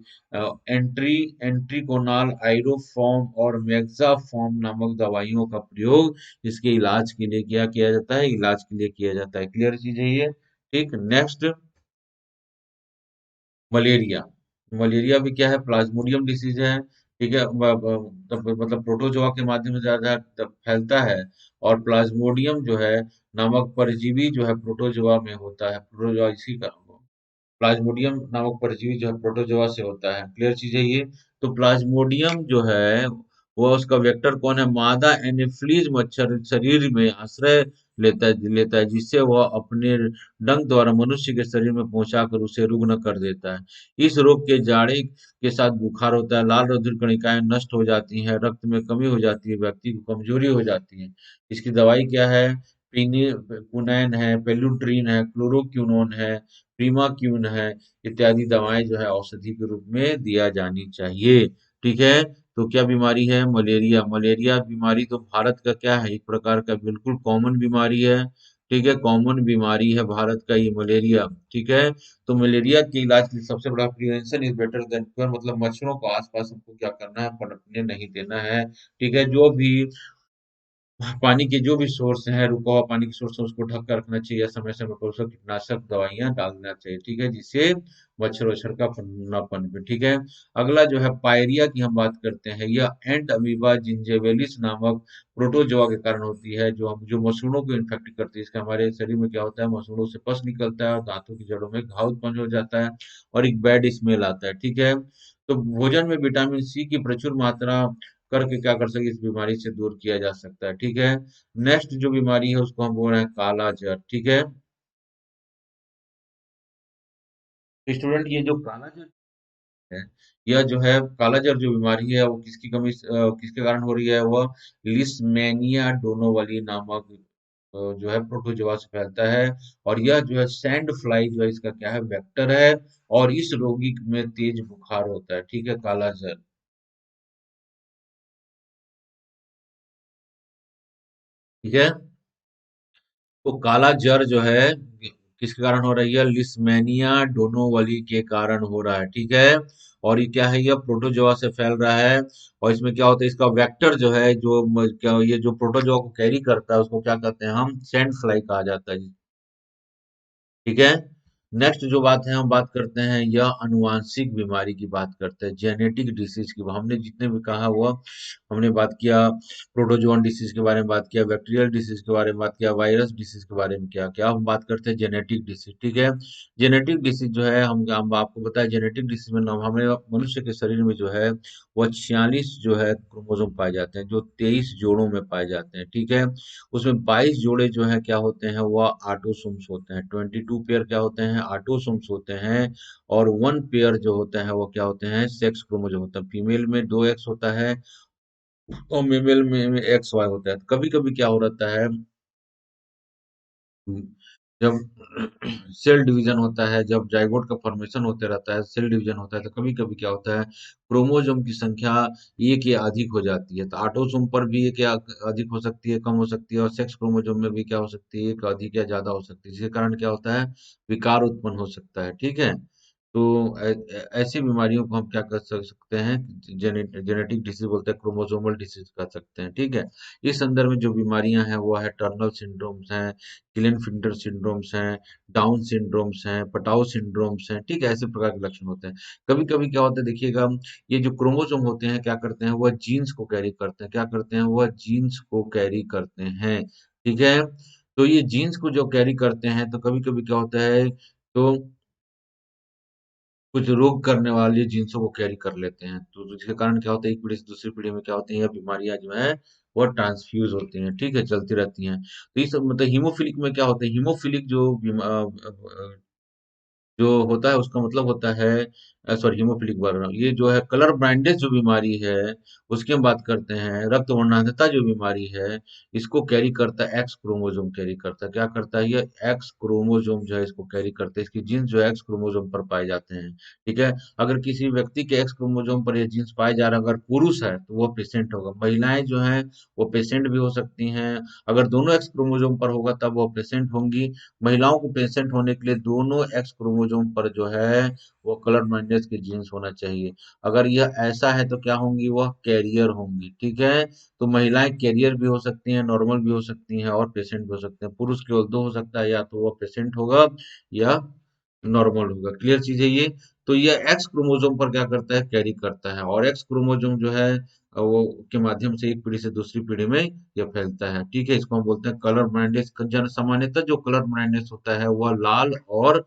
A: एंट्री एंट्रीकोनाल आयरोफॉर्म और मेग्जाफॉर्म नामक दवाइयों का प्रयोग इसके इलाज के लिए क्या किया जाता है, इलाज के लिए किया जाता है। क्लियर चीज है ये, ठीक। Next malaria. मलेरिया भी क्या है, प्लाज्मोडियम डिसीज है, ठीक है। मतलब प्रोटोजोआ के माध्यम से ज्यादा फैलता है और प्लाज्मोडियम जो है नामक परजीवी जो है प्रोटोजोआ में होता है। प्रोटोजोआ इसी का प्लाज्मोडियम नामक परजीवी जो है प्रोटोजोआ से होता है। क्लियर चीज है ये। तो प्लाज्मोडियम जो है वह उसका वेक्टर कौन है, मादा एनोफ्लीज मच्छर शरीर में आश्रय लेता है जिससे वह अपने डंक द्वारा मनुष्य के शरीर में पहुंचाकर उसे रुग्ण कर देता है। इस रोग के जाड़े के साथ बुखार होता है, लाल रक्त कणिकाएं नष्ट हो जाती हैं, रक्त में कमी हो जाती है, व्यक्ति को कमजोरी हो जाती है। इसकी दवाई क्या है, पुनैन है, पेलुट्रीन है, क्लोरोक्विनोन है, प्रीमाक्यून है, इत्यादि दवाएं जो है औषधि के रूप में दिया जानी चाहिए, ठीक है। तो क्या बीमारी है, मलेरिया। मलेरिया बीमारी तो भारत का क्या है, एक प्रकार का बिल्कुल कॉमन बीमारी है, ठीक है। कॉमन बीमारी है भारत का ये मलेरिया, ठीक है। तो मलेरिया के इलाज के लिए सबसे बड़ा prevention is better than cure, मतलब मच्छरों को आसपास हमको क्या करना है, पनपने नहीं देना है, ठीक है। जो भी पानी के जो भी सोर्स हैं, रुका हुआ पानी के सोर्स है उसको ढक कर रखना चाहिए, समय समय पर उसको कीटनाशक दवाइयां डालना चाहिए, ठीक है, जिससे मच्छर वच्छर का न पनपे, ठीक है। अगला जो है पायरिया की हम बात करते हैं। यह एंट अमीबा जिंजेवेलिस नामक प्रोटोजोआ के कारण होती है जो मसूड़ों को इन्फेक्ट करती है। इसका हमारे शरीर में क्या होता है, मसूड़ों से पस निकलता है और दांतों की जड़ों में घाव उत्पन्न हो जाता है और एक बैड स्मेल आता है, ठीक है। तो भोजन में विटामिन सी की प्रचुर मात्रा करके क्या कर सके इस बीमारी से दूर किया जा सकता है, ठीक है। नेक्स्ट जो बीमारी है उसको हम बोल रहे हैं काला जर, ठीक है। स्टूडेंट ये जो काला जर है, यह जो है काला जर जो बीमारी है वो किसके कारण हो रही है, वह लिस्मेनिया डोनोवली नामक जो है प्रोटोजोआ से फैलता है। और यह जो है सैंड फ्लाई जो है इसका क्या है वेक्टर है और इस रोगी में तेज बुखार होता है, ठीक है, काला जर, ठीक है। तो काला जर जो है किसके कारण हो रही है, लिस्मेनिया डोनोवली के कारण हो रहा है, ठीक है। और ये क्या है, यह प्रोटोजोआ से फैल रहा है और इसमें क्या होता है, इसका वेक्टर जो है क्या ये जो प्रोटोजोआ को कैरी करता है उसको क्या कहते हैं हम, सैंड फ्लाई कहा जाता है, ठीक है। नेक्स्ट जो बात है हम बात करते हैं यह अनुवांशिक बीमारी की बात करते हैं, जेनेटिक डिसीज की। हमने जितने भी कहा हुआ हमने बात किया, प्रोटोजोन डिसीज के बारे में बात किया, बैक्टीरियल डिसीज के बारे में बात किया, वायरस डिसीज के बारे में क्या क्या हम बात करते हैं, जेनेटिक डिसीज, ठीक है। जेनेटिक डिसीज जो है हम आपको बताया जेनेटिक डिसीज में हमें मनुष्य के शरीर में जो है वह 46 जो है क्रोमोसोम पाए जाते हैं जो 23 जोड़ों में पाए जाते हैं, ठीक है। उसमें 22 जोड़े जो है क्या होते हैं वह ऑटोसोम्स होते हैं, 22 पेयर क्या होते हैं, ऑटोसोम्स होते हैं। और 1 पेयर जो होता है वो क्या होते हैं, सेक्स क्रोमोसोम होता है। फीमेल में 2 एक्स होता है और मेल में XY होता है। कभी कभी क्या हो रहता है, जब सेल डिवीजन होता है, जब जाइगोट का फॉर्मेशन होते रहता है, सेल डिवीजन होता है, तो कभी कभी क्या होता है, क्रोमोसोम की संख्या एक या अधिक हो जाती है। तो ऑटोसोम पर भी एक या अधिक हो सकती है, कम हो सकती है, और सेक्स क्रोमोसोम में भी क्या हो सकती है, एक अधिक या ज्यादा हो सकती है, जिसके कारण क्या होता है, विकार उत्पन्न हो सकता है। ठीक है। तो ऐसी बीमारियों को हम क्या कर सकते हैं, जेनेटिक डिसीज बोलते हैं, क्रोमोसोमल डिसीज कर सकते हैं। ठीक है। इस संदर्भ में जो बीमारियां हैं वो है टर्नल सिंड्रोम्स हैं, क्लिनफिल्टर सिंड्रोम्स हैं, डाउन सिंड्रोम्स हैं, पटाउ सिंड्रोम्स हैं। ठीक है, ऐसे प्रकार के लक्षण होते हैं। कभी कभी क्या होता है, देखिएगा, ये जो क्रोमोसोम होते हैं क्या करते हैं, वह जीन्स को कैरी करते हैं, क्या करते हैं, वह जीन्स को कैरी करते हैं। ठीक है। तो ये जीन्स को जो कैरी करते हैं, तो कभी कभी क्या होता है, तो कुछ रोग करने वाले जीन्सों को कैरी कर लेते हैं, तो जिसके कारण क्या होता है, एक पीढ़ी से दूसरी पीढ़ी में क्या होती है, यह बीमारियां जो है वो ट्रांसफ्यूज होती हैं। ठीक है, चलती रहती हैं। तो इस मतलब हीमोफिलिक में क्या होता है, हीमोफिलिक जो जो होता है उसका मतलब होता है, सॉरी, हीमोफिलिक बोल रहा हूँ, ये जो है कलर ब्लाइंडनेस जो बीमारी है उसकी हम बात करते हैं। रक्त वर्णांधता जो बीमारी है, इसको कैरी करता है एक्स क्रोमोसोम, कैरी करता है, क्या करता है, ये एक्स क्रोमोसोम जो है इसको कैरी करते हैं, इसकी जीन्स जो है एक्स क्रोमोसोम पर पाए जाते हैं। ठीक है। अगर किसी व्यक्ति के एक्स क्रोमोसोम पर ये जीन्स पाए जा रहा है, अगर पुरुष है तो वो पेशेंट होगा, महिलाएं जो हैं वो पेशेंट भी हो सकती हैं। अगर दोनों एक्स क्रोमोसोम पर होगा तब वो पेशेंट होंगी। महिलाओं को पेशेंट होने के लिए दोनों एक्स क्रोमोसोम पर जो है वो कलर ब्लाइंडनेस के जीन्स होना चाहिए। अगर यह ऐसा है तो क्या होंगी, वह कैरियर होंगी। ठीक है। तो महिलाएं कैरियर भी हो सकती हैं, नॉर्मल भी हो सकती हैं, और पेशेंट भी हो सकते हैं। पुरुष केवल दो हो सकता है, या तो वह पेशेंट होगा या नॉर्मल होगा। क्लियर चीज है ये। तो ये एक्स क्रोमोसोम पर क्या करता है, कैरी करता है, और एक्स क्रोमोसोम जो है वो के माध्यम से एक पीढ़ी से दूसरी पीढ़ी में यह फैलता है। ठीक है, इसको हम बोलते हैं कलर ब्लाइंडनेस। जन सामान्यतः जो कलर ब्लाइंडनेस होता है वह लाल और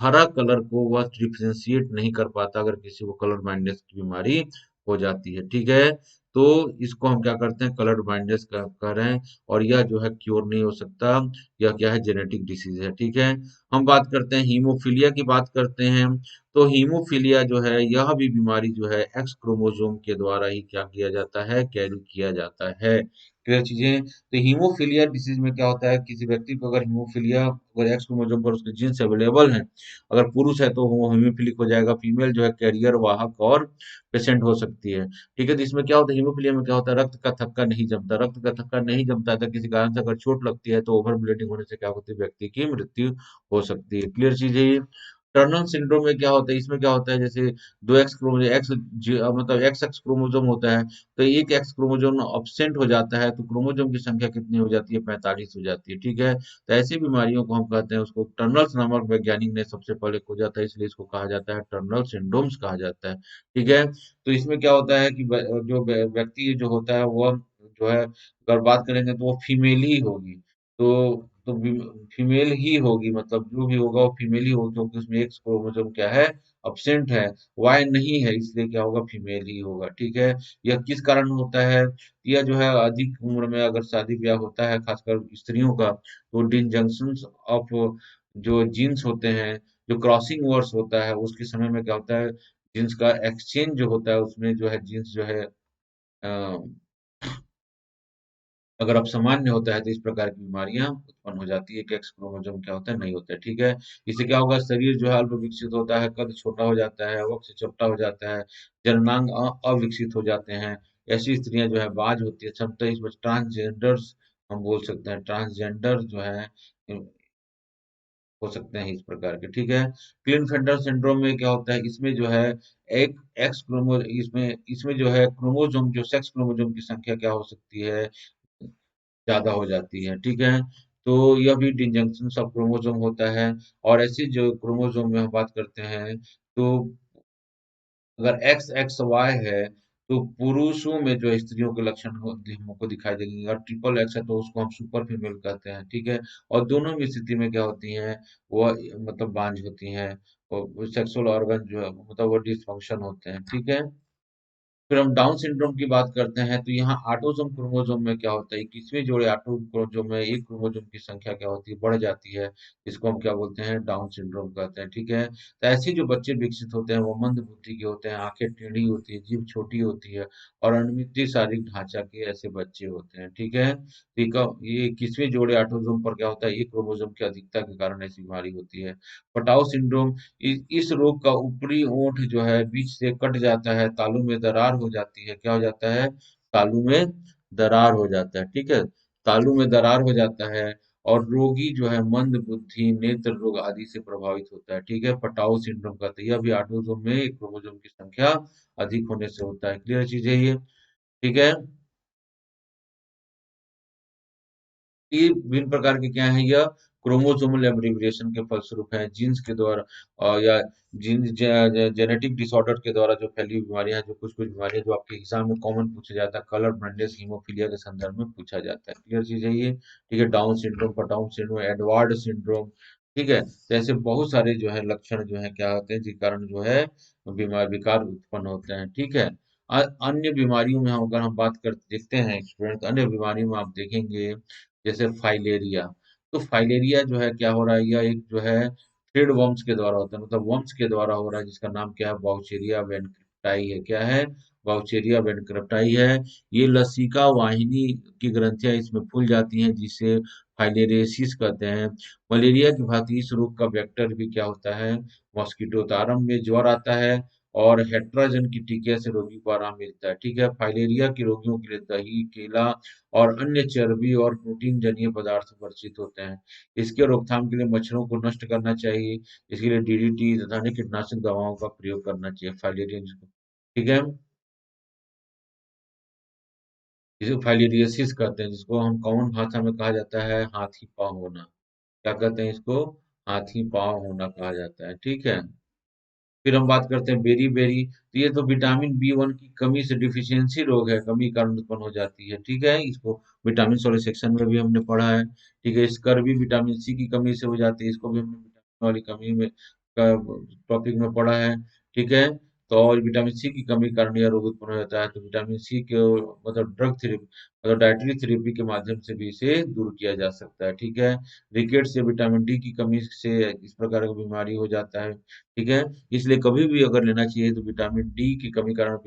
A: हरा कलर को वह डिफ्रेंशिएट नहीं कर पाता, अगर किसी को कलर ब्लाइंडनेस की बीमारी हो जाती है। ठीक है। तो इसको हम क्या करते हैं, कलर ब्लाइंडनेस का कह रहे हैं, और यह जो है क्योर नहीं हो सकता। यह क्या है, जेनेटिक डिसीज है। ठीक है। हम बात करते हैं हीमोफीलिया की, बात करते हैं। तो हीमोफीलिया जो है, यह भी बीमारी जो है एक्स क्रोमोसोम के द्वारा ही क्या किया जाता है, कैरी किया जाता है। क्लियर चीजें। तो हीमोफीलिया डिसीज में क्या होता है, किसी व्यक्ति को अगर हीमोफीलिया, अगर एक्स क्रोमोसोम पर उसके जीन्स अवेलेबल हैं, अगर पुरुष है तो वो हीमोफिलिक हो जाएगा, फीमेल जो है कैरियर, वाहक और पेशेंट हो सकती है। ठीक है। तो इसमें क्या होता है, हीमोफीलिया में क्या होता है, रक्त का थक्का नहीं जमता, रक्त का थक्का नहीं जमता है, तो किसी कारण से अगर चोट लगती है तो ओवर ब्लीडिंग होने से क्या होती है, व्यक्ति की मृत्यु हो सकती है। क्लियर चीज है ये। टर्नर सिंड्रोम में क्या होता है, इसमें क्या होता है, जैसे दो एक्स क्रोमोसोम, मतलब एक्स एक्स क्रोमोसोम होता है, तो एक एक्स क्रोमोसोम अब्सेंट हो जाता है, तो क्रोमोसोम की संख्या कितनी हो जाती है, 45 हो जाती है। ठीक है। तो ऐसी बीमारियों को हम कहते हैं, उसको टर्नल्स नामक वैज्ञानिक ने सबसे पहले खोजा था, इसलिए इसको कहा जाता है टर्नल सिंड्रोम्स कहा जाता है। ठीक है। तो इसमें क्या होता है कि जो व्यक्ति जो होता है वह जो है, अगर बात करेंगे तो वो फीमेल ही होगी। तो फीमेल ही होगी, मतलब जो भी होगा वो फीमेल ही होगी, क्योंकि उसमें एक्स क्रोमोसोम क्या है, अब्सेंट है, वाई नहीं है, इसलिए क्या होगा, फीमेल ही होगा। ठीक है। यह किस कारण होता है, यह जो है अधिक उम्र में अगर शादी ब्याह होता है, खासकर स्त्रियों का, तो डिसजंक्शन ऑफ जो जीन्स होते हैं, जो क्रॉसिंग ओवर्स होता है, उसके समय में क्या होता है, जीन्स का एक्सचेंज जो होता है, उसमें जो है जीन्स जो है अगर अब सामान्य होता है, तो इस प्रकार की बीमारियां उत्पन्न हो जाती है कि एक्स क्रोमोसोम क्या होता है, नहीं होता है। ठीक है। इससे क्या होगा, शरीर जो है अल्प विकसित होता है, कद छोटा हो जाता है, वक्ष चपटा हो जाता है, जननांग अविकसित हो जाते हैं। ऐसी स्त्रियां जो है बाज होती है, क्षमता इस ट्रांसजेंडर्स हम बोल सकते हैं, ट्रांसजेंडर जो है हो सकते हैं इस प्रकार के। ठीक है। क्लिनफेल्टर सिंड्रोम में क्या होता है, इसमें जो है एक एक्स क्रोमो इसमें इसमें जो है क्रोमोसोम, जो सेक्स क्रोमोसोम की संख्या क्या हो सकती है, ज़्यादा हो जाती है। ठीक है। तो यह भी डिसजंक्शन सब क्रोमोसोम होता है। और ऐसी जो क्रोमोसोम में हम बात करते हैं, तो अगर एक्स एक्स वाई है, तो पुरुषों में जो है स्त्रियों के लक्षण हमको दिखाई देंगे, और ट्रिपल एक्स है तो उसको हम सुपर फीमेल कहते हैं। ठीक है। और दोनों की स्थिति में क्या होती हैं, वह मतलब बांझ होती हैं, और सेक्सुअल ऑर्गन जो है मतलब वो डिसफंक्शन होते हैं। ठीक है। फिर हम डाउन सिंड्रोम की बात करते हैं तो यहाँ ऑटोसोम क्रोमोसोम में क्या होता है, 21वें जोड़े ऑटो क्रोमोसोम में एक क्रोमोसोम की संख्या क्या होती है, बढ़ जाती है। इसको हम क्या बोलते हैं, डाउन सिंड्रोम कहते हैं। ठीक है, तो ऐसे जो बच्चे विकसित होते हैं वो मंद बुद्धि के होते हैं, आंखें टेढ़ी होती है, जीभ छोटी होती है और अनियमित शारीरिक ढांचा के ऐसे बच्चे होते हैं। ठीक है, तो ये 21वें जोड़े ऑटोसोम पर क्या होता है, एक क्रोमोसोम की अधिकता के कारण ऐसी बीमारी होती है। पटाउ सिंड्रोम, इस रोग का ऊपरी ओंठ जो है बीच से कट जाता है, तालू में दरार हो जाती है। क्या हो जाता है, तालू में दरार हो जाता है। ठीक है, तालू में दरार हो जाता है और रोगी जो है मंद बुद्धि, नेत्र रोग आदि से प्रभावित होता है। ठीक है, पटाउ सिंड्रोम का, तो यह भी ऑटोसोम में एक क्रोमोसोम की संख्या अधिक होने से होता है। क्लियर चीज है ये। ठीक है, ये विभिन्न प्रकार के क्या है, यह क्रोमोसोमल एब्रिविएशन के फलस्वरूप है, जीन्स के द्वारा या जीन जेनेटिक डिसऑर्डर के द्वारा जो फैली हुई बीमारियां हैं, जो कुछ कुछ बीमारियां जो आपके एग्जाम में कॉमन पूछा जाता है, कलर ब्लाइंडनेस, हीमोफीलिया के संदर्भ में पूछा जाता है। क्लियर चीज है ये। ठीक है, Down syndrome, Patau syndrome, Edward syndrome. ठीक है, तो ऐसे बहुत सारे जो है लक्षण जो है क्या होते हैं, जिस कारण जो है बीमार विकार उत्पन्न होते हैं। ठीक है, अन्य बीमारियों में हम अगर हम बात कर देखते हैं स्टूडेंट, अन्य बीमारियों में आप देखेंगे जैसे फाइलेरिया। तो फाइलेरिया जो है क्या हो रहा है, यह एक जो है थ्रेड वर्म्स के द्वारा होता है, मतलब वर्म्स के द्वारा हो रहा है, जिसका नाम क्या है, बाउचेरिया वेनक्रिप्टाई है। क्या है, बाउचेरिया वेनक्रिप्टाई है। ये लसिका वाहिनी की ग्रंथियां इसमें फूल जाती हैं, जिसे फाइलेरियोसिस कहते हैं। मलेरिया की भांति इस रोग का वेक्टर भी क्या होता है, मॉस्किटो। तो आरंभ में ज्वर आता है और हेट्राजन की टीके से रोगी को आराम मिलता है। ठीक है, फाइलेरिया के रोगियों के लिए दही, केला और अन्य चर्बी और प्रोटीन जन्य पदार्थ वर्जित होते हैं। इसके रोकथाम के लिए मच्छरों को नष्ट करना चाहिए। इसके लिए डीडीटी तथा अन्य कीटनाशक दवाओं का प्रयोग करना चाहिए फाइलेरिया जिसको। ठीक है, जिसे फाइलेरियोसिस कहते हैं, जिसको हम कॉमन भाषा में कहा जाता है हाथी पाँव होना। क्या कहते हैं इसको, हाथी पाँव होना कहा जाता है। ठीक है, फिर हम बात करते हैं बेरी-बेरी, तो ये तो विटामिन बी 1 की कमी से डिफिशियंसी रोग है, कमी के कारण उत्पन्न हो जाती है। ठीक है, इसको विटामिन वाले सेक्शन में भी हमने पढ़ा है। ठीक है, स्कर भी विटामिन सी की कमी से हो जाती है, इसको भी हमने विटामिन वाली कमी में टॉपिक में पढ़ा है। ठीक है, तो और विटामिन सी की कमी के कारण यह रोग उत्पन्न हो जाता है, तो विटामिन सी के मतलब ड्रग थेरेपी, मतलब डाइटरी थेरेपी के माध्यम से भी इसे दूर किया जा सकता है। ठीक है, रिकेट्स या विटामिन डी की कमी से इस प्रकार की बीमारी हो जाता है। ठीक है, इसलिए कभी भी अगर लेना चाहिए तो विटामिन डी की कमी कारण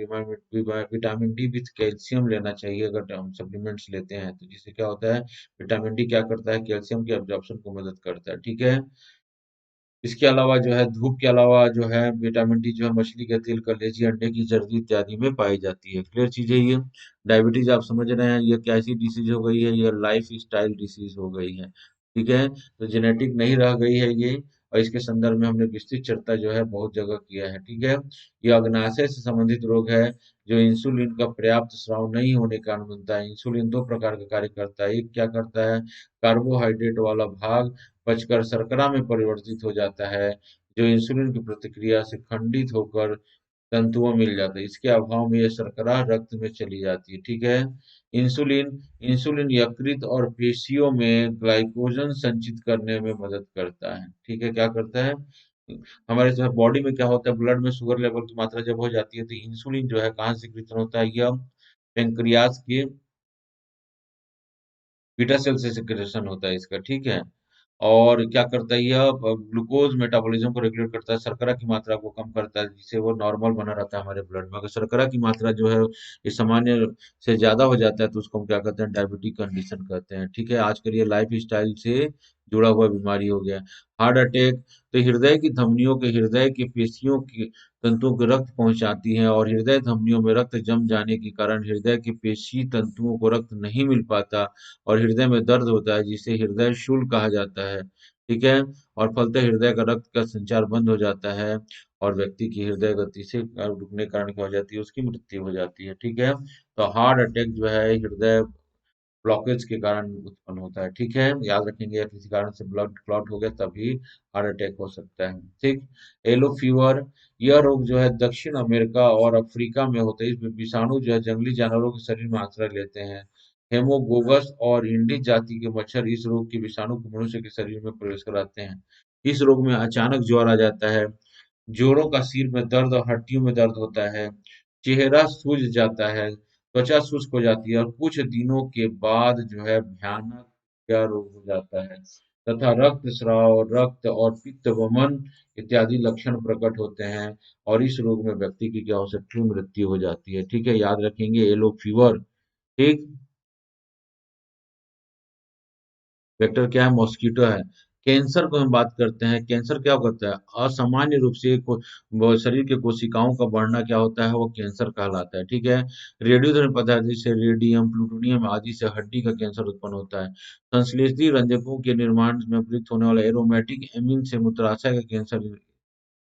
A: विटामिन डी विथ कैल्शियम लेना चाहिए, अगर हम सप्लीमेंट्स लेते हैं तो। जिससे क्या होता है, विटामिन डी क्या करता है, कैल्शियम के एब्जॉर्प्शन को मदद करता है। ठीक है, इसके अलावा जो है धूप के अलावा जो है विटामिन डी जो है मछली के तेल, कलेजी, अंडे की जर्दी इत्यादि में पाई जाती है। क्लियर चीज है ये। डायबिटीज आप समझ रहे हैं, ये कैसी डिसीज हो गई है, ये लाइफ स्टाइल डिसीज हो गई है। ठीक है, तो जेनेटिक नहीं रह गई है ये, और इसके संदर्भ में हमने विस्तृत चर्चा जो है बहुत जगह किया है। ठीक है, ये अग्नाशय से संबंधित रोग है, जो इंसुलिन का पर्याप्त स्राव नहीं होने के कारण बनता है। इंसुलिन दो प्रकार का कार्य करता है, एक क्या करता है, कार्बोहाइड्रेट वाला भाग बचकर शर्करा में परिवर्तित हो जाता है, जो इंसुलिन की प्रतिक्रिया से खंडित होकर तंतुओं मिल जाता है। इसके अभाव में यह शर्करा रक्त में चली जाती है। ठीक है, इंसुलिन इंसुलिन यकृत और पेशियों में ग्लाइकोजन संचित करने में मदद करता है। ठीक है, क्या करता है, हमारे जो बॉडी में क्या होता है, ब्लड में शुगर लेवल की मात्रा जब हो जाती है तो इंसुलिन जो है कहाँ सिक्रीट होता है, यह पेंक्रियाज के बीटा सेल से सिक्रेशन होता है इसका। ठीक है, और क्या करता है, यह ग्लूकोज मेटाबॉलिज्म को रेगुलेट करता है, शर्करा की मात्रा को कम करता है, जिससे वो नॉर्मल बना रहता है हमारे ब्लड में। अगर शर्करा की मात्रा जो है ये सामान्य से ज्यादा हो जाता है तो उसको हम क्या कहते हैं, डायबिटिक कंडीशन कहते हैं। ठीक है, आजकल ये लाइफ स्टाइल से जुड़ा हुआ बीमारी हो गया है। हार्ट अटैक, तो हृदय की धमनियों के, हृदय की पेशियों की तंतुओं को रक्त पहुंचाती हैं, और हृदय धमनियों में रक्त जम जाने के कारण हृदय के पेशी तंतुओं को रक्त नहीं मिल पाता और हृदय में दर्द होता है, जिसे हृदय शूल कहा जाता है। ठीक है, और फलतः हृदय का रक्त का संचार बंद हो जाता है और व्यक्ति की हृदय गति से रुकने के कारण क्या हो जाती है, उसकी मृत्यु हो जाती है। ठीक है, तो हार्ट अटैक जो है हृदय ब्लॉकेज के कारण उत्पन्न होता है। ठीक है, याद रखेंगे, या किसी कारण से ब्लड क्लॉट हो गया तभी हार्ट अटैक हो सकता है। ठीक, येलो फीवर, यह रोग जो है दक्षिण अमेरिका और अफ्रीका में होता है। इसमें विषाणु जो है जंगली जानवरों के शरीर में आश्रय लेते हैं। हेमोगोगस और इंडिस जाति के मच्छर इस रोग के विषाणु को मनुष्य के शरीर में प्रवेश कराते हैं। इस रोग में अचानक ज्वर आ जाता है, जोड़ों का सिर में दर्द और हड्डियों में दर्द होता है, चेहरा सूज जाता है, त्वचा शुष्क हो जाती है और कुछ दिनों के बाद जो है भयानक क्या रोग हो जाता है तथा रक्तस्राव, रक्त और पित्त वमन इत्यादि लक्षण प्रकट होते हैं और इस रोग में व्यक्ति की क्या हो सकती है, मृत्यु हो जाती है। ठीक है, याद रखेंगे येलो फीवर। ठीक, वेक्टर क्या है, मॉस्किटो है। कैंसर को हम बात करते हैं, कैंसर क्या करता है, असामान्य रूप से वो शरीर के कोशिकाओं का बढ़ना क्या होता है, वो कैंसर कहलाता है। ठीक है, रेडियोधर्मी पदार्थ जैसे रेडियम, प्लूटोनियम आदि से हड्डी का कैंसर उत्पन्न होता है। संश्लेषित रंजकों के निर्माण में प्रयुक्त होने वाला एरोमेटिक एमीन से मूत्राशय का कैंसर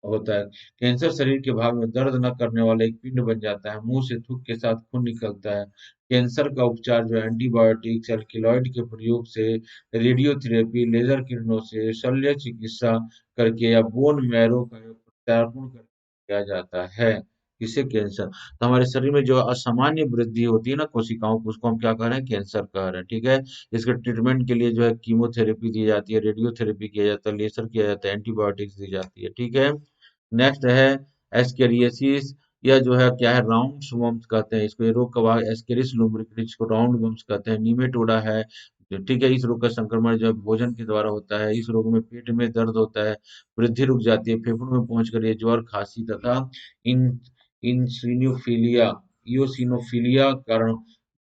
A: होता है। कैंसर शरीर के भाग में दर्द न करने वाला एक पिंड बन जाता है, मुंह से थूक के साथ खून निकलता है। कैंसर का उपचार जो एंटीबायोटिक्स, एल्किलॉइड के प्रयोग से, रेडियोथेरेपी, लेजर किरणों से, शल्य चिकित्सा करके या बोन मैरो का प्रत्यारोपण करके किया जाता है। किसे, कैंसर। तो हमारे शरीर में जो असामान्य वृद्धि होती है ना कोशिकाओं को, उसको हम क्या कह रहे हैं, कैंसर कह रहे हैं। ठीक है, इसके ट्रीटमेंट के लिए जो है कीमोथेरेपी दी जाती है, रेडियोथेरेपी किया जाता है, लेजर किया जाता है, एंटीबायोटिक्स दी जाती है। ठीक है, नेक्स्ट है एस्केरियासिस। यह जो है क्या है, राउंड वर्म्स कहते हैं इसको, ये रोग का भाग एस्केरिस लुम्ब्रिकलिस को राउंड वर्म्स कहते हैं। निमेटोडा है ठीक है, इस रोग का संक्रमण जो है भोजन के द्वारा होता है। इस रोग में पेट में दर्द होता है, वृद्धि रुक जाती है, फेफड़ों में पहुंचकर ये ज्वर, खांसी तथा इन इंसिनोफिलिया इयोसिनोफिलिया कारण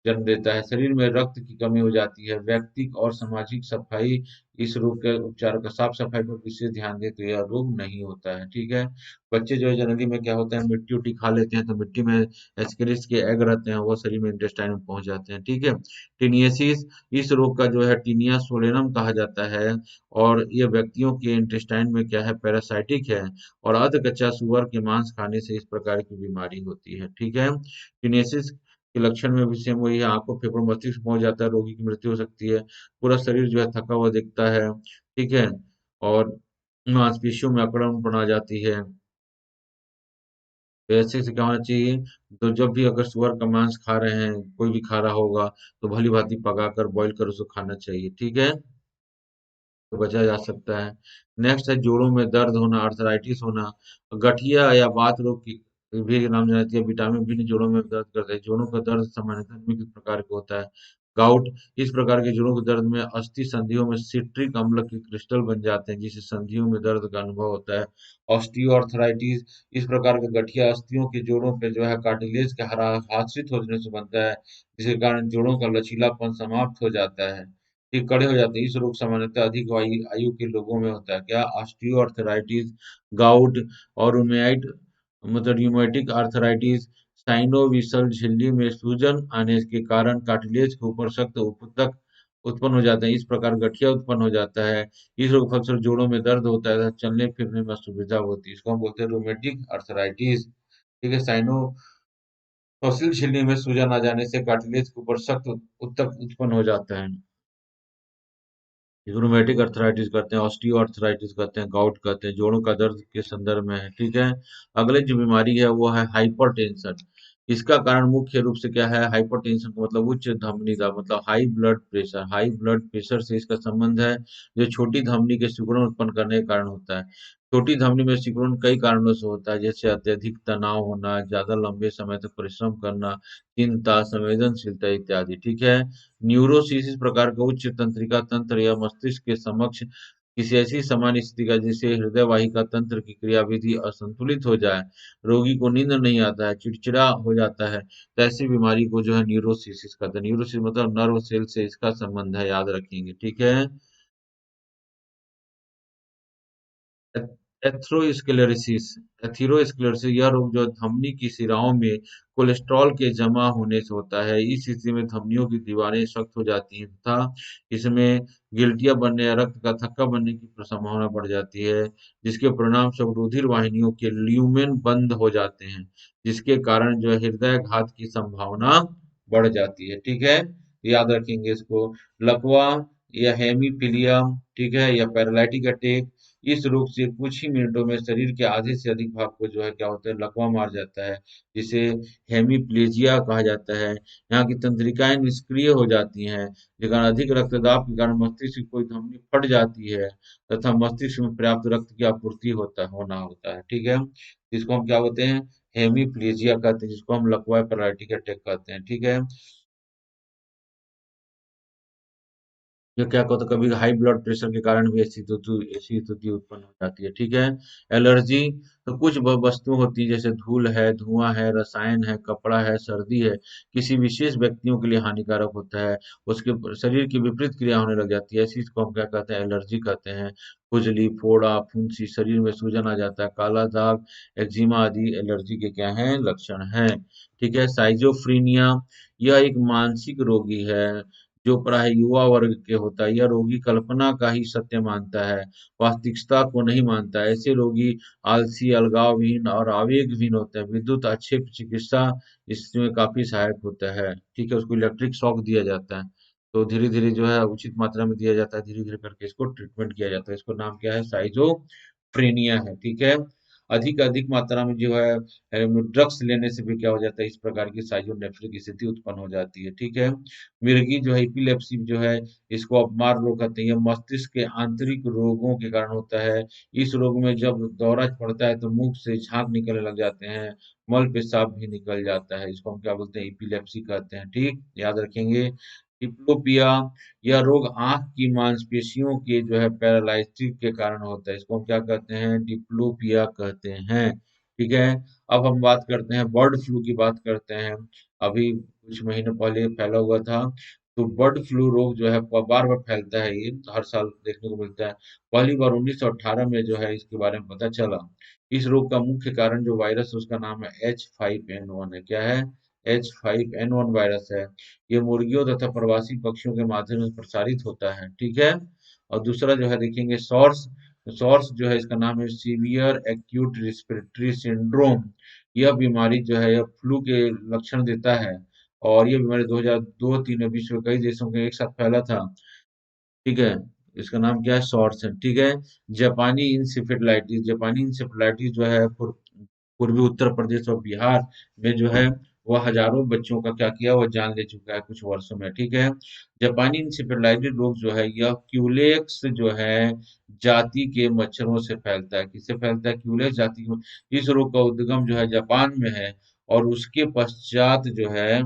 A: जन्म देता है। शरीर में रक्त की कमी हो जाती है। व्यक्तिक और सामाजिक सफाई, इस रोग के उपचार का साफ सफाई पर विशेष ध्यान दे तो यह रोग नहीं होता है। ठीक है, बच्चे जो है जनरली में क्या होता है, मिट्टी उट्टी खा लेते हैं तो मिट्टी में एस्केरिस के एग रहते हैं, वो शरीर में इंटेस्टाइन में पहुंच जाते हैं। ठीक है, टीनियसिस, इस रोग का जो है टीनिया सोलेनम कहा जाता है और ये व्यक्तियों के इंटेस्टाइन में क्या है, पैरासाइटिक है और अध कच्चा सुअर के मांस खाने से इस प्रकार की बीमारी होती है। ठीक है, टीनियसिस के लक्षण में भी सेम वही है, आंखों, फेफड़ों, मस्तिष्क पहुंच जाता है, रोगी की मृत्यु हो सकती है, पूरा शरीर जो है थका हुआ दिखता है। ठीक है, और मांसपेशियों में अकड़न आ जाती है। तो ऐसे से क्या होना चाहिए, तो जब भी अगर सुअर का मांस खा रहे हैं, कोई भी खा रहा होगा, तो भली भांति पकाकर बॉईल कर उसको खाना चाहिए। ठीक है, तो बचा जा सकता है। नेक्स्ट है जोड़ों में दर्द होना, अर्थराइटिस होना, गठिया या बात रोग की भी नाम जाती है। विटामिन बी ने जोड़ों में दर्द करता है। जोड़ों का दर्द सामान्यतः निम्नलिखित प्रकार का होता है। गाउट, इस प्रकार के जोड़ों के दर्द में अस्थि संधियों में सिट्रिक अम्ल के क्रिस्टल बन जाते हैं, जिससे संधियों में दर्द का अनुभव होता है। ऑस्टियोआर्थराइटिस, इस प्रकार का गठिया अस्थियों के जोड़ों पे जो है कार्टिलेज के आश्रित होने से बनता है, जिसके कारण जोड़ों का लचीलापन समाप्त हो जाता है, ये कड़े हो जाते हैं। इस रोग सामान्यतः अधिक आयु आयु के लोगों में होता है। क्या, ऑस्टियोआर्थराइटिस, गाउट और रूमेटाइड मतलब र्यूमेटिक आर्थराइटिस, साइनोवियल झिल्ली में सूजन आने के कारण कार्टिलेज के ऊपर सख्त ऊतक उत्पन्न हो जाते हैं। इस प्रकार गठिया उत्पन्न हो जाता है। इस रोग के अक्सर जोड़ों में दर्द होता है तथा चलने फिरने में असुविधा होती है, इसको हम बोलते हैं रूमेटिक आर्थराइटिस। ठीक है, साइनोवियल झिल्ली में सूजन आ जाने से कार्टिलेज के ऊपर सख्त ऊतक उत्पन्न हो जाता है, रूमेटिक अर्थराइटिस कहते हैं, ऑस्टियो अर्थराइटिस कहते हैं, गाउट कहते हैं, जोड़ों का दर्द के संदर्भ में है। ठीक है, अगले जो बीमारी है वो है हाइपरटेंशन। इसका कारण मुख्य रूप से क्या है, हाइपरटेंशन का मतलब उच्च धमनी का मतलब high blood pressure. High blood pressure से इसका संबंध है, जो छोटी धमनी के सिकुड़न उत्पन्न करने के कारण होता है। छोटी धमनी में सिकुड़न कई कारणों से होता है, जैसे अत्यधिक तनाव होना, ज्यादा लंबे समय तक परिश्रम करना, चिंता, संवेदनशीलता इत्यादि। ठीक है, न्यूरोसिस, इस प्रकार का उच्च तंत्रिका तंत्र या मस्तिष्क के समक्ष किसी ऐसी सामान्य स्थिति का जिससे हृदय वाहिका तंत्र की क्रियाविधि असंतुलित हो जाए, रोगी को नींद नहीं आता है, चिड़चिड़ा हो जाता है, तो ऐसी बीमारी को जो है न्यूरोसिस कहते हैं। न्यूरोसिस मतलब नर्व सेल से इसका संबंध है, याद रखेंगे। ठीक है, एथेरोस्क्लेरोसिस। एथेरोस्क्लेरोसिस यह रोग जो धमनी की शिराओं में कोलेस्ट्रॉल के जमा होने से होता है। इस स्थिति में धमनियों की दीवारें सख्त हो जाती हैं तथा इसमें गिल्टियां बनने या रक्त का थक्का बनने की संभावना बढ़ जाती है, जिसके परिणाम स्वरूप रुधिर वाहिनियों के ल्यूमेन बंद हो जाते हैं, जिसके कारण जो है हृदय घात की संभावना बढ़ जाती है। ठीक है, याद रखेंगे इसको। लकवा या हेमीफिलिया, ठीक है, या पैरालिटिक अटैक, इस रोग से कुछ ही मिनटों में शरीर के आधे से अधिक भाग को जो है क्या होता है, लकवा मार जाता है, जिसे हेमीप्लेजिया कहा जाता है। यहाँ की तंत्रिकाएं निष्क्रिय हो जाती हैं, लेकिन अधिक रक्तदाब के कारण मस्तिष्क की कोई धमनी फट जाती है तथा मस्तिष्क में पर्याप्त रक्त की आपूर्ति होना होता है। ठीक है, इसको हम क्या बोलते हैं, हेमीप्लीजिया कहते हैं, जिसको हम लकवा पैरालिटिक अटैक कहते हैं, ठीक है। ये क्या होता है, कभी हाई ब्लड प्रेशर के कारण भी ऐसी स्थिति उत्पन्न हो जाती है, ठीक है। एलर्जी, तो कुछ वस्तु होती है, जैसे धूल है, धुआं है, रसायन है, कपड़ा है, सर्दी है, किसी विशेष व्यक्तियों के लिए हानिकारक होता है, उसके शरीर की विपरीत क्रिया होने लग जाती है, ऐसी को हम क्या कहते हैं, एलर्जी कहते हैं। खुजली, फोड़ा, फुंसी, शरीर में सूजन आ जाता है, काला दाग, एक्जिमा आदि एलर्जी के क्या हैं, लक्षण हैं, ठीक है। साइजोफ्रीनिया, यह एक मानसिक रोगी है जो प्राय युवा वर्ग के होता है। यह रोगी कल्पना का ही सत्य मानता है, वास्तविकता को नहीं मानता है। ऐसे रोगी आलसी, अलगावहीन और आवेगहीन होते हैं। विद्युत आक्षेप चिकित्सा इसमें काफी सहायक होता है, ठीक है। उसको इलेक्ट्रिक शॉक दिया जाता है, तो धीरे धीरे जो है उचित मात्रा में दिया जाता है, धीरे धीरे करके इसको ट्रीटमेंट किया जाता है। इसको नाम क्या है, साइजोफ्रेनिया है, ठीक है। अधिक अधिक मात्रा में जो है ड्रग्स लेने से भी क्या हो जाता है, इस प्रकार की साइजोनेफ्रिक स्थिति उत्पन्न हो जाती है, ठीक है। मिर्गी जो है, एपिलेप्सी जो है, इसको अपमार रोग कहते हैं। यह मस्तिष्क के आंतरिक रोगों के कारण होता है। इस रोग में जब दौरा पड़ता है तो मुंह से झाग निकलने लग जाते हैं, मल पेशाब भी निकल जाता है। इसको हम क्या बोलते हैं, एपिलेप्सी कहते हैं, ठीक, याद रखेंगे। डिप्लोपिया, यह रोग आंख की मांसपेशियों के जो है पैरालाइसिस के कारण होता है। इसको हम क्या कहते हैं, डिप्लोपिया कहते हैं, ठीक है। अब हम बात करते हैं, बर्ड फ्लू की बात करते हैं। अभी कुछ महीने पहले फैला हुआ था। तो बर्ड फ्लू रोग जो है बार बार फैलता है, ये हर साल देखने को मिलता है। पहली बार 1918 में जो है इसके बारे में पता चला। इस रोग का मुख्य कारण जो वायरस है उसका नाम है H5N1 है। क्या है, H5N1 वायरस है। ये मुर्गियों तथा प्रवासी पक्षियों के माध्यम से प्रसारित होता है, ठीक है। और दूसरा जो है देखेंगे, सॉर्स। सॉर्स जो है इसका नाम है सीवियर एक्यूट रिस्पिरेटरी सिंड्रोम। यह बीमारी जो है यह फ्लू के लक्षण देता है, और ये बीमारी 2002-3 में विश्व के कई देशों के एक साथ फैला था, ठीक है। इसका नाम क्या है, सॉर्स है, ठीक है। जापानी इंसेफेलाइटिस जो है पूर्वी उत्तर प्रदेश और बिहार में जो है वह हजारों बच्चों का क्या किया, वह जान ले चुका है कुछ वर्षों में, ठीक है। जापानी इंसेफेलाइटिस रोग जो है यह क्यूलेक्स जो है जाति के मच्छरों से फैलता है। किससे फैलता है, क्यूलेक्स जाति के। इस रोग का उद्गम जो है जापान में है, और उसके पश्चात जो है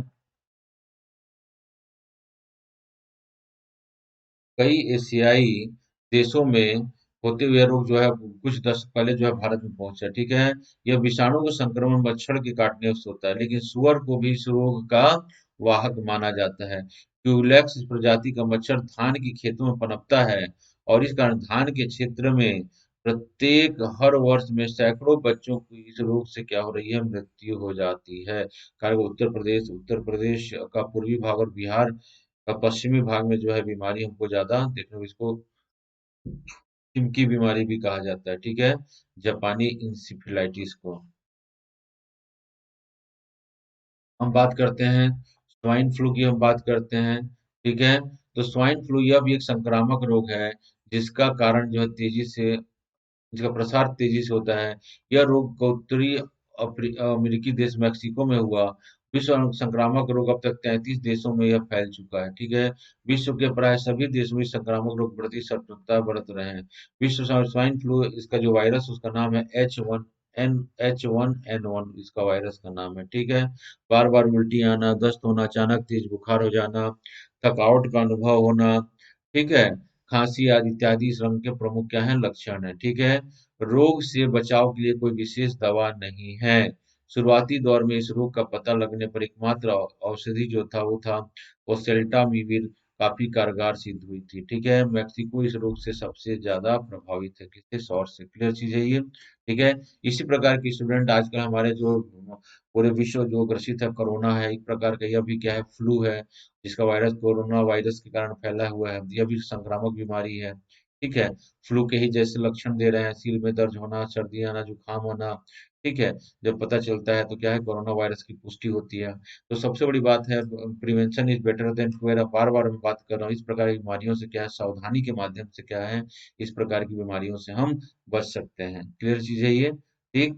A: कई एशियाई देशों में होते हुए रोग जो है कुछ दशक पहले जो है भारत में पहुंचा, ठीक है। यह विषाणु का संक्रमण मच्छर के काटने से होता है, लेकिन सुअर को भी इस रोग का वाहक माना जाता है। क्यूलेक्स प्रजाति का मच्छर धान की खेतों में पनपता है, और इस कारण धान के क्षेत्र में प्रत्येक हर वर्ष में सैकड़ों बच्चों की इस रोग से क्या हो रही है, मृत्यु हो जाती है। कारण उत्तर प्रदेश का पूर्वी भाग और बिहार का पश्चिमी भाग में जो है बीमारी हमको ज्यादा देखने को, इसको चिमकी बीमारी भी कहा जाता है, ठीक है, जापानी इंसेफेलाइटिस को। हम बात करते हैं स्वाइन फ्लू की, हम बात करते हैं, ठीक है। तो स्वाइन फ्लू यह भी एक संक्रामक रोग है, जिसका कारण जो है तेजी से जिसका प्रसार तेजी से होता है। यह रोग उत्तरी अमेरिकी देश मेक्सिको में हुआ। विश्व संक्रामक रोग अब तक 33 देशों में यह फैल चुका है, ठीक है। विश्व के प्राय सभी देशों में संक्रामक रोग प्रति सतर्कता बरत रहे हैं। विश्व स्वाइन फ्लू, इसका जो वायरस उसका नाम है H1N1 इसका वायरस का नाम है, ठीक है। बार बार उल्टी आना, दस्त होना, अचानक तेज बुखार हो जाना, थकावट का अनुभव होना, ठीक है, खांसी आदि इत्यादि इस रंग के प्रमुख क्या है, लक्षण है, ठीक है। रोग से बचाव के लिए कोई विशेष दवा नहीं है। शुरुआती दौर में इस रोग का पता लगने पर एकमात्र औषधि जो था वो था ओसेल्टामिविर, काफी कारगर सिद्ध हुई थी, ठीक है। मेक्सिको इस रोग से सबसे ज्यादा प्रभावित है, किससे, सॉर्स से। क्लियर चीज है ये, ठीक है। इसी प्रकार की स्टूडेंट आजकल हमारे जो पूरे विश्व जो ग्रसित है, कोरोना है एक प्रकार का, यह भी क्या है, फ्लू है, जिसका वायरस कोरोना वायरस के कारण फैला हुआ है। यह भी संक्रामक बीमारी है, ठीक है। फ्लू के ही जैसे लक्षण दे रहे हैं, सिर में दर्द होना, सर्दी आना, जुकाम होना, ठीक है। जब पता चलता है तो क्या है, कोरोना वायरस की पुष्टि होती है। तो सबसे बड़ी बात है, prevention is better than cure. बार बार मैं बात कर रहा हूँ, इस प्रकार की बीमारियों से क्या है, सावधानी के माध्यम से क्या है, इस प्रकार की बीमारियों से हम बच सकते हैं। क्लियर चीज है ये, ठीक।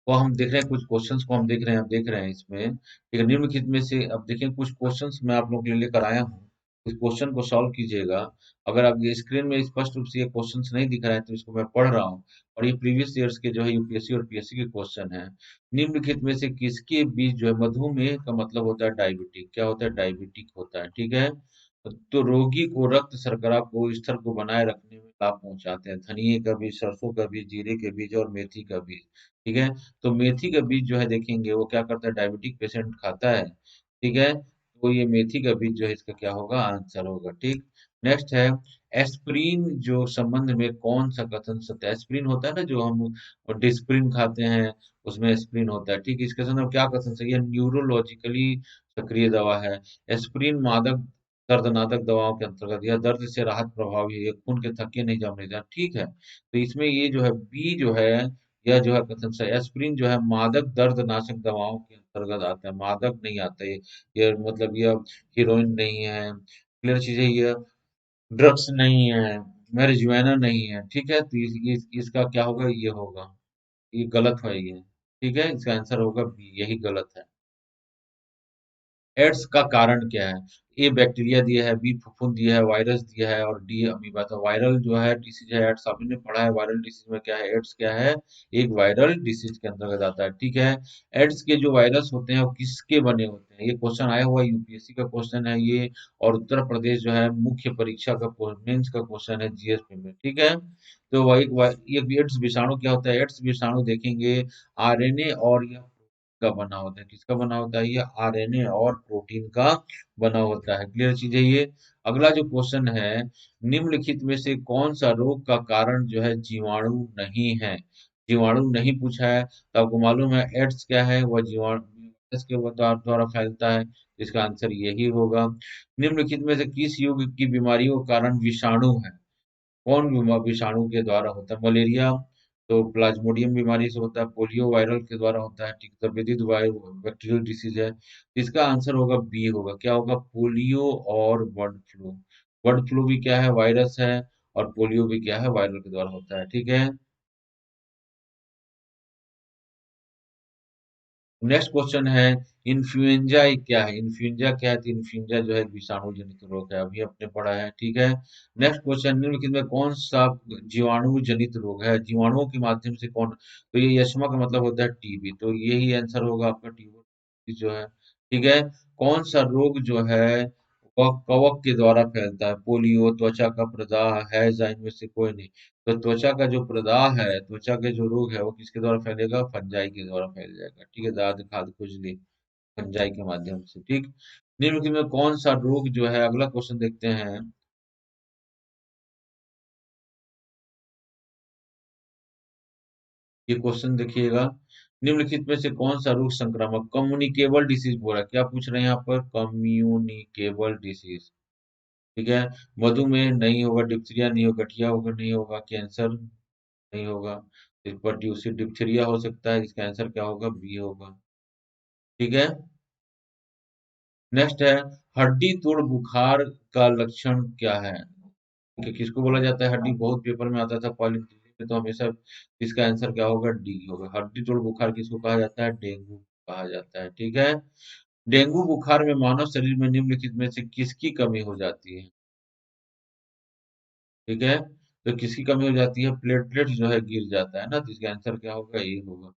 A: तो हम देख रहे हैं कुछ क्वेश्चंस को हम देख रहे हैं, आप देख रहे हैं इसमें, ठीक है। निम्नलिखित में से अब देखें कुछ क्वेश्चंस मैं आप लोगों के लिए लेकर आया हूँ। इस क्वेश्चन को सॉल्व कीजिएगा। अगर आप ये स्क्रीन में स्पष्ट रूप से ये क्वेश्चंस नहीं दिख रहे हैं तो इसको मैं पढ़ रहा हूँ, और ये प्रीवियस ईयर्स के जो है यूपीएससी और पीएससी के क्वेश्चन हैं। निम्नलिखित में से किसके बीच जो है, मधुमेह का मतलब होता है डायबिटिक, क्या होता है, डायबिटिक होता है, ठीक है। तो रोगी को रक्त शर्करा को स्तर को बनाए रखने में लाभ पहुंचाते हैं, धनिए का बीज, सरसों का बीज, जीरे के बीज और मेथी का बीज, ठीक है। तो मेथी का बीज जो है देखेंगे वो क्या करता है, डायबिटिक पेशेंट खाता है, ठीक है। तो ये मेथी का बीज जो है इसका क्या होगा, आंसर होगा, ठीक। नेक्स्ट है, एस्प्रिन जो संबंध में कौन सा कथन सत्य है। एस्प्रिन होता है ना जो हम डिस्प्रिन खाते हैं, उसमें एस्प्रिन होता है, ठीक। इसके संबंध में क्या कथन सही है, न्यूरोलॉजिकली सक्रिय दवा है। एस्प्रिन मादक दर्दनादक दवाओं के अंतर्गत, यह दर्द से राहत प्रभावी है, ये खून के थक्के नहीं जमने देता, ठीक है। तो इसमें ये जो है बी जो है, यह जो है कथन सही। एस्प्रिन जो है मादक दर्दनाशक दवाओं के अंतर्गत आता है, मादक नहीं आता ये मतलब ये हीरोइन नहीं है, क्लियर चीज है, ये ड्रग्स नहीं है, मैरिजुआना नहीं है, ठीक है। तो इसका क्या होगा, ये होगा, ये गलत है ये, ठीक है। इसका आंसर होगा बी, यही गलत है। एड्स का कारण क्या है? ए बैक्टीरिया दिया है, बी फफूंद दिया है, वायरस दिया है, और डी अमीबा। तो वायरल जो है डिसीज है, एड्स आपने पढ़ा है, वायरल डिसीज में क्या है, एड्स क्या है, एक वायरल डिसीज के अंतर्गत आता है, ठीक है। एड्स के जो वायरस होते हैं वो किसके बने होते हैं, ये क्वेश्चन आया हुआ यूपीएससी का क्वेश्चन है ये, और उत्तर प्रदेश जो है मुख्य परीक्षा का मेंस का क्वेश्चन है जीएस में, ठीक है। तो ये एड्स विषाणु क्या होता है, एड्स विषाणु देखेंगे आरएनए और यह का बना होता है, किसका बना होता है, ये आरएनए और प्रोटीन का बना होता है, क्लियर चीज है ये। अगला जो क्वेश्चन है, निम्नलिखित में से कौन सा रोग का कारण जो है जीवाणु नहीं है। जीवाणु नहीं पूछा है, तो आपको मालूम है एड्स क्या है, वह जीवाणु वायरस के द्वारा फैलता है, इसका आंसर यही होगा। निम्नलिखित में से किस युग की बीमारियों का कारण विषाणु है, कौन विषाणु के द्वारा होता है, मलेरिया तो प्लाज्मोडियम बीमारी से होता है, पोलियो वायरल के द्वारा होता है, ठीक है, तो विदित बैक्टीरियल डिसीज है। इसका आंसर होगा बी होगा, क्या होगा, पोलियो और बर्ड फ्लू। बर्ड फ्लू भी क्या है, वायरस है, और पोलियो भी क्या है, वायरल के द्वारा होता है, ठीक है। नेक्स्ट क्वेश्चन है, इन्फ्लुएंजा क्या है, इन्फ्लुएंजा क्या है, तो इन्फ्लुएंजा जो है विषाणु जनित रोग है, अभी आपने पढ़ा है, ठीक है। नेक्स्ट क्वेश्चन, निम्नलिखित में कौन सा जीवाणु जनित रोग है, जीवाणुओं के माध्यम से कौन, तो ये यक्ष्मा का मतलब होता है टीबी, तो यही आंसर होगा आपका, टीबी जो है, ठीक है। कौन सा रोग जो है वह कवक के द्वारा फैलता है, पोलियो, त्वचा का प्रदाह, हैजा, इनमें से कोई नहीं। तो त्वचा का जो प्रदाह है, त्वचा के जो रोग है वो किसके द्वारा फैलेगा, फंजाई के द्वारा फैल जाएगा, ठीक है, दाद खाद खुजली, फंजाई के माध्यम से, ठीक। निम्नलिखित में कौन सा रोग जो है, अगला क्वेश्चन देखते हैं। ये क्वेश्चन देखिएगा, निम्नलिखित में से कौन सा रोग संक्रामक, कम्युनिकेबल डिसीज बोला है, क्या पूछ रहे हैं यहाँ पर, कम्युनिकेबल डिसीज, ठीक है। मधुमेह नहीं होगा, डिप्थीरिया नहीं होगा, गठिया होगा नहीं होगा, कैंसर नहीं होगा, इस पर डिप्थीरिया हो सकता है, इसका आंसर क्या होगा, बी होगा, ठीक है। नेक्स्ट है, हड्डी तोड़ बुखार का लक्षण क्या है, कि किसको बोला जाता है, हड्डी, बहुत पेपर में आता था पहले दिल्ली में, तो हमेशा इसका आंसर क्या होगा, डी होगा। हड्डी तोड़ बुखार किसको कहा जाता है, डेंगू कहा जाता है, ठीक है। डेंगू बुखार में मानव शरीर में निम्नलिखित में से किसकी कमी हो जाती है, ठीक है। तो किसकी कमी हो जाती है, प्लेटलेट जो है गिर जाता है ना, तो इसका आंसर क्या होगा, ये होगा।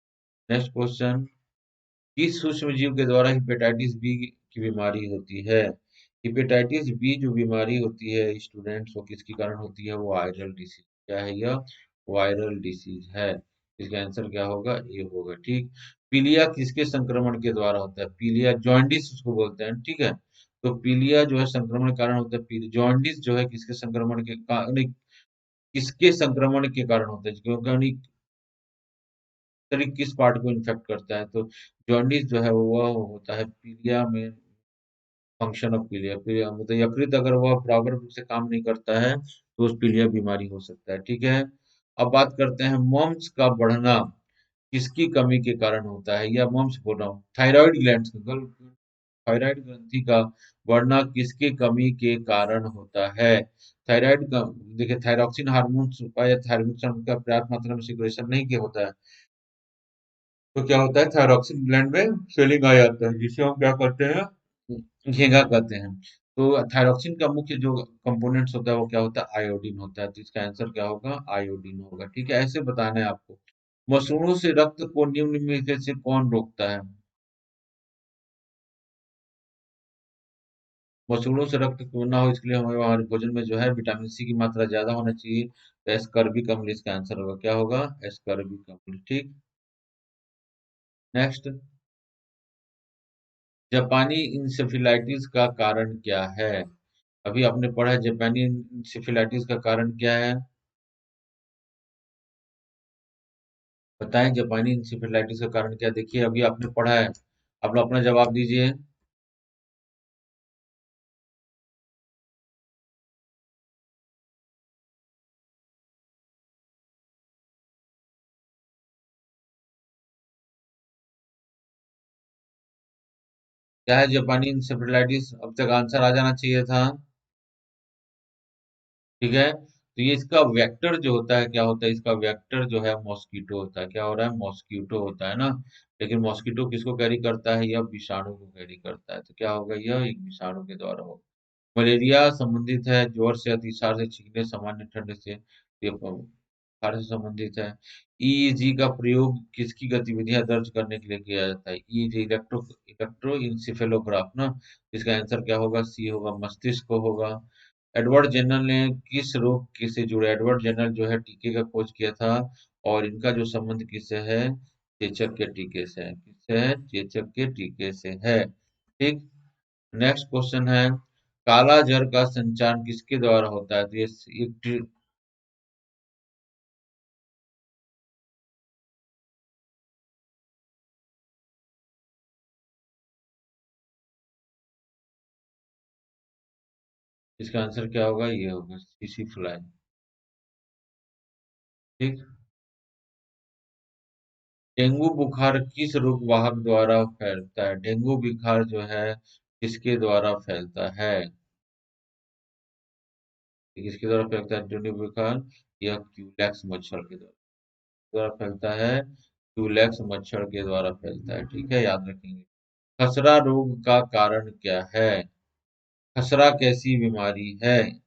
A: नेक्स्ट क्वेश्चन, किस सूक्ष्म जीव के द्वारा हेपेटाइटिस बी की बीमारी होती है। हेपेटाइटिस बी जो बीमारी होती है स्टूडेंट्स, वो किसके कारण होती है, वो वायरल डिसीज, क्या है यह, वायरल डिसीज है, इसका आंसर क्या होगा, ये होगा, ठीक। पीलिया किसके संक्रमण के द्वारा होता है, पीलिया जॉन्डिस उसको बोलते हैं, ठीक है। तो पीलिया जो है संक्रमण के कारण होता है, पीलिया जॉन्डिस जो है किसके संक्रमण के नहीं, किसके संक्रमण के कारण होता है, क्योंकि शरीर किस पार्ट को इन्फेक्ट करता है, तो जॉन्डिस जो है वह होता है पीलिया में, फंक्शन ऑफ पीलिया, पीलिया मतलब यकृत अगर वह प्रॉपर रूप से काम नहीं करता है तो उस पीलिया बीमारी हो सकता है, ठीक है। अब बात करते हैं, मम्स का बढ़ना किसकी कमी के कारण होता है, या मम्स बोल रहा हूँ, थायराइड ग्लैंड, थायराइड ग्रंथि का बढ़ना किसकी कमी के कारण होता है। थायराइड का देखिए, थायरॉक्सिन हार्मोन या थायरोक्सिन का पर्याप्त मात्रा में सिक्रेशन नहीं किया होता है, तो क्या होता है, थायरॉक्सिन ग्लैंड में स्वेलिंग आ जाता है, जिसे हम क्या करते हैं, घेंगा कहते हैं। तो थायरॉक्सिन का मुख्य जो कंपोनेंट्स होता है वो क्या होता है, आयोडीन होता है। तो इसका आंसर क्या होगा, आयोडीन होगा। ठीक है, ऐसे बताना है आपको। मसूड़ों से रक्त को निम्न में से कौन रोकता है? मसूड़ों से रक्त को ना हो इसके लिए हमें हमारे भोजन में जो है विटामिन सी की मात्रा ज्यादा होना चाहिए। तो एस्कर्बिक अम्ल इसका आंसर होगा, क्या होगा, एस्कर्बिक अम्ल। ठीक। नेक्स्ट, जापानी इंसेफेलाइटिस का कारण क्या है? अभी आपने पढ़ा है, जापानी इंसेफेलाइटिस का कारण क्या है? बताएं, जापानी इंसेफेलाइटिस का कारण क्या है? देखिए, अभी आपने पढ़ा है, आप लोग अपना जवाब दीजिए। क्या है जापानी इंसेफेलाइटिस? अब तक आंसर आ जाना चाहिए था। ठीक है, तो ये इसका वेक्टर जो होता है, क्या होता है, इसका वेक्टर जो है मॉस्किटो होता है। क्या हो रहा है, मॉस्किटो होता है ना। लेकिन मॉस्किटो किसको कैरी करता है, यह विषाणु को कैरी करता है। तो क्या होगा, यह एक विषाणु के द्वारा होगा। मलेरिया संबंधित है ज्वर से, अतिसार से, छींकने, सामान्य ठंड से, ये बुखार से संबंधित है। ईईजी का प्रयोग किसकी गतिविधियां दर्ज करने के लिए किया जाता है? ईईजी इलेक्ट्रोइंसेफेलोग्राफ ना। इसका आंसर क्या होगा, सी होगा, मस्तिष्क को होगा। एडवर्ड जेनर ने किस रोग के से जुड़े, एडवर्ड जेनर जो है टीके का खोज किया था, और इनका जो संबंध किससे है, चेचक के टीके से है। किससे है, चेचक के टीके से है। ठीक। नेक्स्ट क्वेश्चन है, काला जर का संचार किसके द्वारा होता है? तो ये इसका आंसर क्या होगा, ये होगा सीसी फ्लाई। ठीक। डेंगू बुखार किस रोग वाहक द्वारा फैलता है? डेंगू बुखार जो है किसके द्वारा फैलता है? ये किसके द्वारा फैलता है डेंगू बुखार? यह क्यूलेक्स मच्छर के द्वारा फैलता है। क्यूलेक्स मच्छर के द्वारा फैलता है। ठीक है, याद रखेंगे। खसरा रोग का कारण क्या है? खसरा कैसी बीमारी है?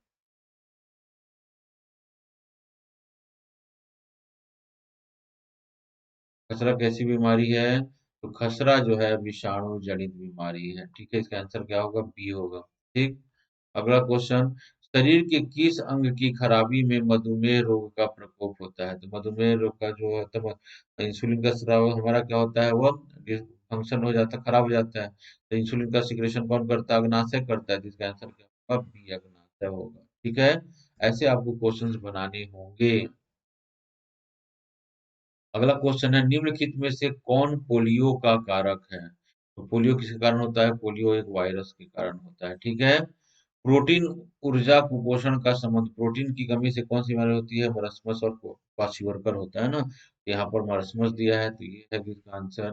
A: खसरा कैसी बीमारी है? तो खसरा जो है विषाणु जनित बीमारी है। ठीक है, इसका आंसर क्या होगा, बी होगा। ठीक। अगला क्वेश्चन, शरीर के किस अंग की खराबी में मधुमेह रोग का प्रकोप होता है? तो मधुमेह रोग का जो होता है, इंसुलिन का स्राव हमारा क्या होता है, वह फंक्शन हो जाता है, खराब हो जाता है। तो इंसुलिन का सिक्रेशन कौन करता है, अग्नाशय करता है। तो इसका आंसर क्या होगा, बी अग्नाशय होगा। ठीक है, ऐसे आपको क्वेश्चंस बनाने होंगे। अगला क्वेश्चन है, निम्नलिखित में से कौन पोलियो का कारक है? तो पोलियो किसके कारण होता है? पोलियो एक वायरस के कारण होता है। ठीक है। प्रोटीन ऊर्जा कुपोषण का संबंध, प्रोटीन की कमी से कौन सी बीमारी होती है? मरस्मस और क्वाशीवर्कर होता है ना। यहाँ पर मरस्मस दिया है, तो ये है कि इसका आंसर।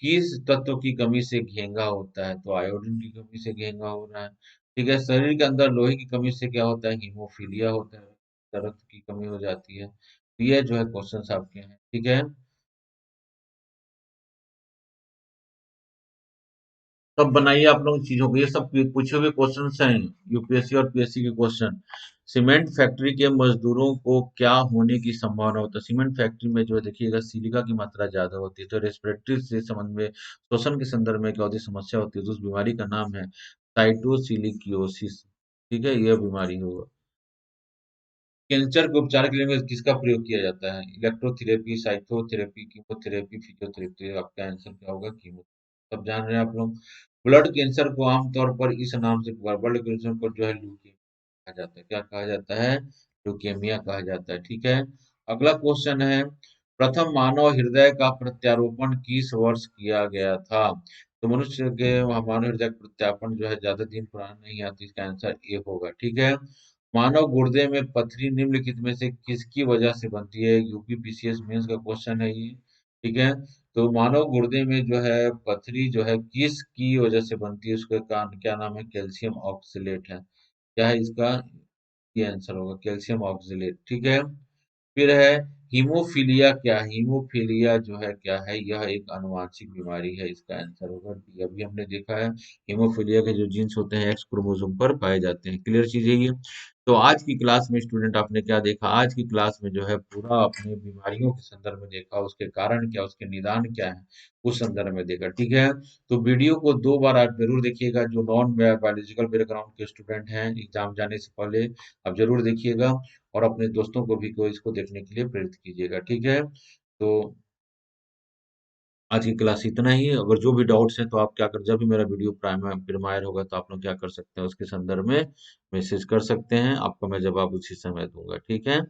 A: किस तत्व की कमी से घेंगा होता है? तो आयोडीन की कमी से घेंगा हो रहा है। ठीक है, शरीर के अंदर लोहे की कमी से क्या होता है, हीमोफीलिया होता है, रक्त की कमी हो जाती है। तो ये जो है क्वेश्चंस आपके हैं। ठीक है, सब बनाइए आप लोग चीजों को, ये सब पूछे हुए क्वेश्चन हैं, यूपीएससी और पीएससी के क्वेश्चन। सीमेंट फैक्ट्री के मजदूरों को क्या होने की संभावना होता है? सीमेंट फैक्ट्री में जो है देखिएगा, सिलिका की मात्रा ज्यादा होती है। तो रेस्पिरेटरी से संबंध में, श्वसन के संदर्भ में क्या होती है, समस्या होती है। तो उस बीमारी का नाम है साइटोसिलिकियोसिस। ठीक है, यह बीमारी होगा। कैंसर के उपचार के लिए किसका प्रयोग किया जाता है? Electrotherapy, cytotherapy, chemotherapy, physiotherapy. तो आपका आंसर क्या होगा, कीमो। सब जान रहे हैं आप लोग। ब्लड कैंसर को आमतौर पर इस नाम से पुकार, ब्लड कैंसर को जो है ल्यूकेमिया कहा जाता है। क्या कहा जाता है, ल्यूकेमिया कहा जाता है। ठीक है। अगला क्वेश्चन है, प्रथम मानव हृदय का प्रत्यारोपण किस वर्ष किया गया था? तो मनुष्य के मानव हृदय का प्रत्यारोपण जो है ज्यादा दिन पुराना नहीं आता। इसका आंसर ए होगा। ठीक है। मानव गुर्दे में पथरी निम्नलिखित में से किसकी वजह से बनती है? यूपी पीसीएस मेंस का क्वेश्चन है ये। ठीक है, तो मानव गुर्दे में जो है पथरी जो है किसकी वजह से बनती है, उसका कारण क्या नाम है, कैल्शियम ऑक्सलेट है। क्या है इसका, ये आंसर होगा कैल्शियम ऑक्सलेट। ठीक है। फिर है हीमोफीलिया क्या है? हीमोफीलिया जो है क्या है, यह एक आनुवांशिक बीमारी है, इसका आंसर होगा डी। अभी हमने देखा है हीमोफीलिया के जो जीन्स होते हैं एक्स क्रोमोसोम पर पाए जाते हैं। क्लियर चीज है ये। तो आज की क्लास में स्टूडेंट आपने क्या देखा? आज की क्लास में जो है पूरा अपने बीमारियों के संदर्भ में देखा, उसके कारण क्या, उसके निदान क्या है, उस संदर्भ में देखा। ठीक है, तो वीडियो को 2 बार आप जरूर देखिएगा। जो नॉन बायोलॉजिकल बैकग्राउंड के स्टूडेंट हैं, एग्जाम जाने से पहले आप जरूर देखिएगा, और अपने दोस्तों को भी को इसको देखने के लिए प्रेरित कीजिएगा। ठीक है, तो आज की क्लास इतना ही है। अगर जो भी डाउट्स हैं तो आप क्या कर, जब भी मेरा वीडियो प्रीमायर होगा तो आप लोग क्या कर सकते हैं, उसके संदर्भ में मैसेज कर सकते हैं, आपको मैं जवाब उसी समय दूंगा। ठीक है।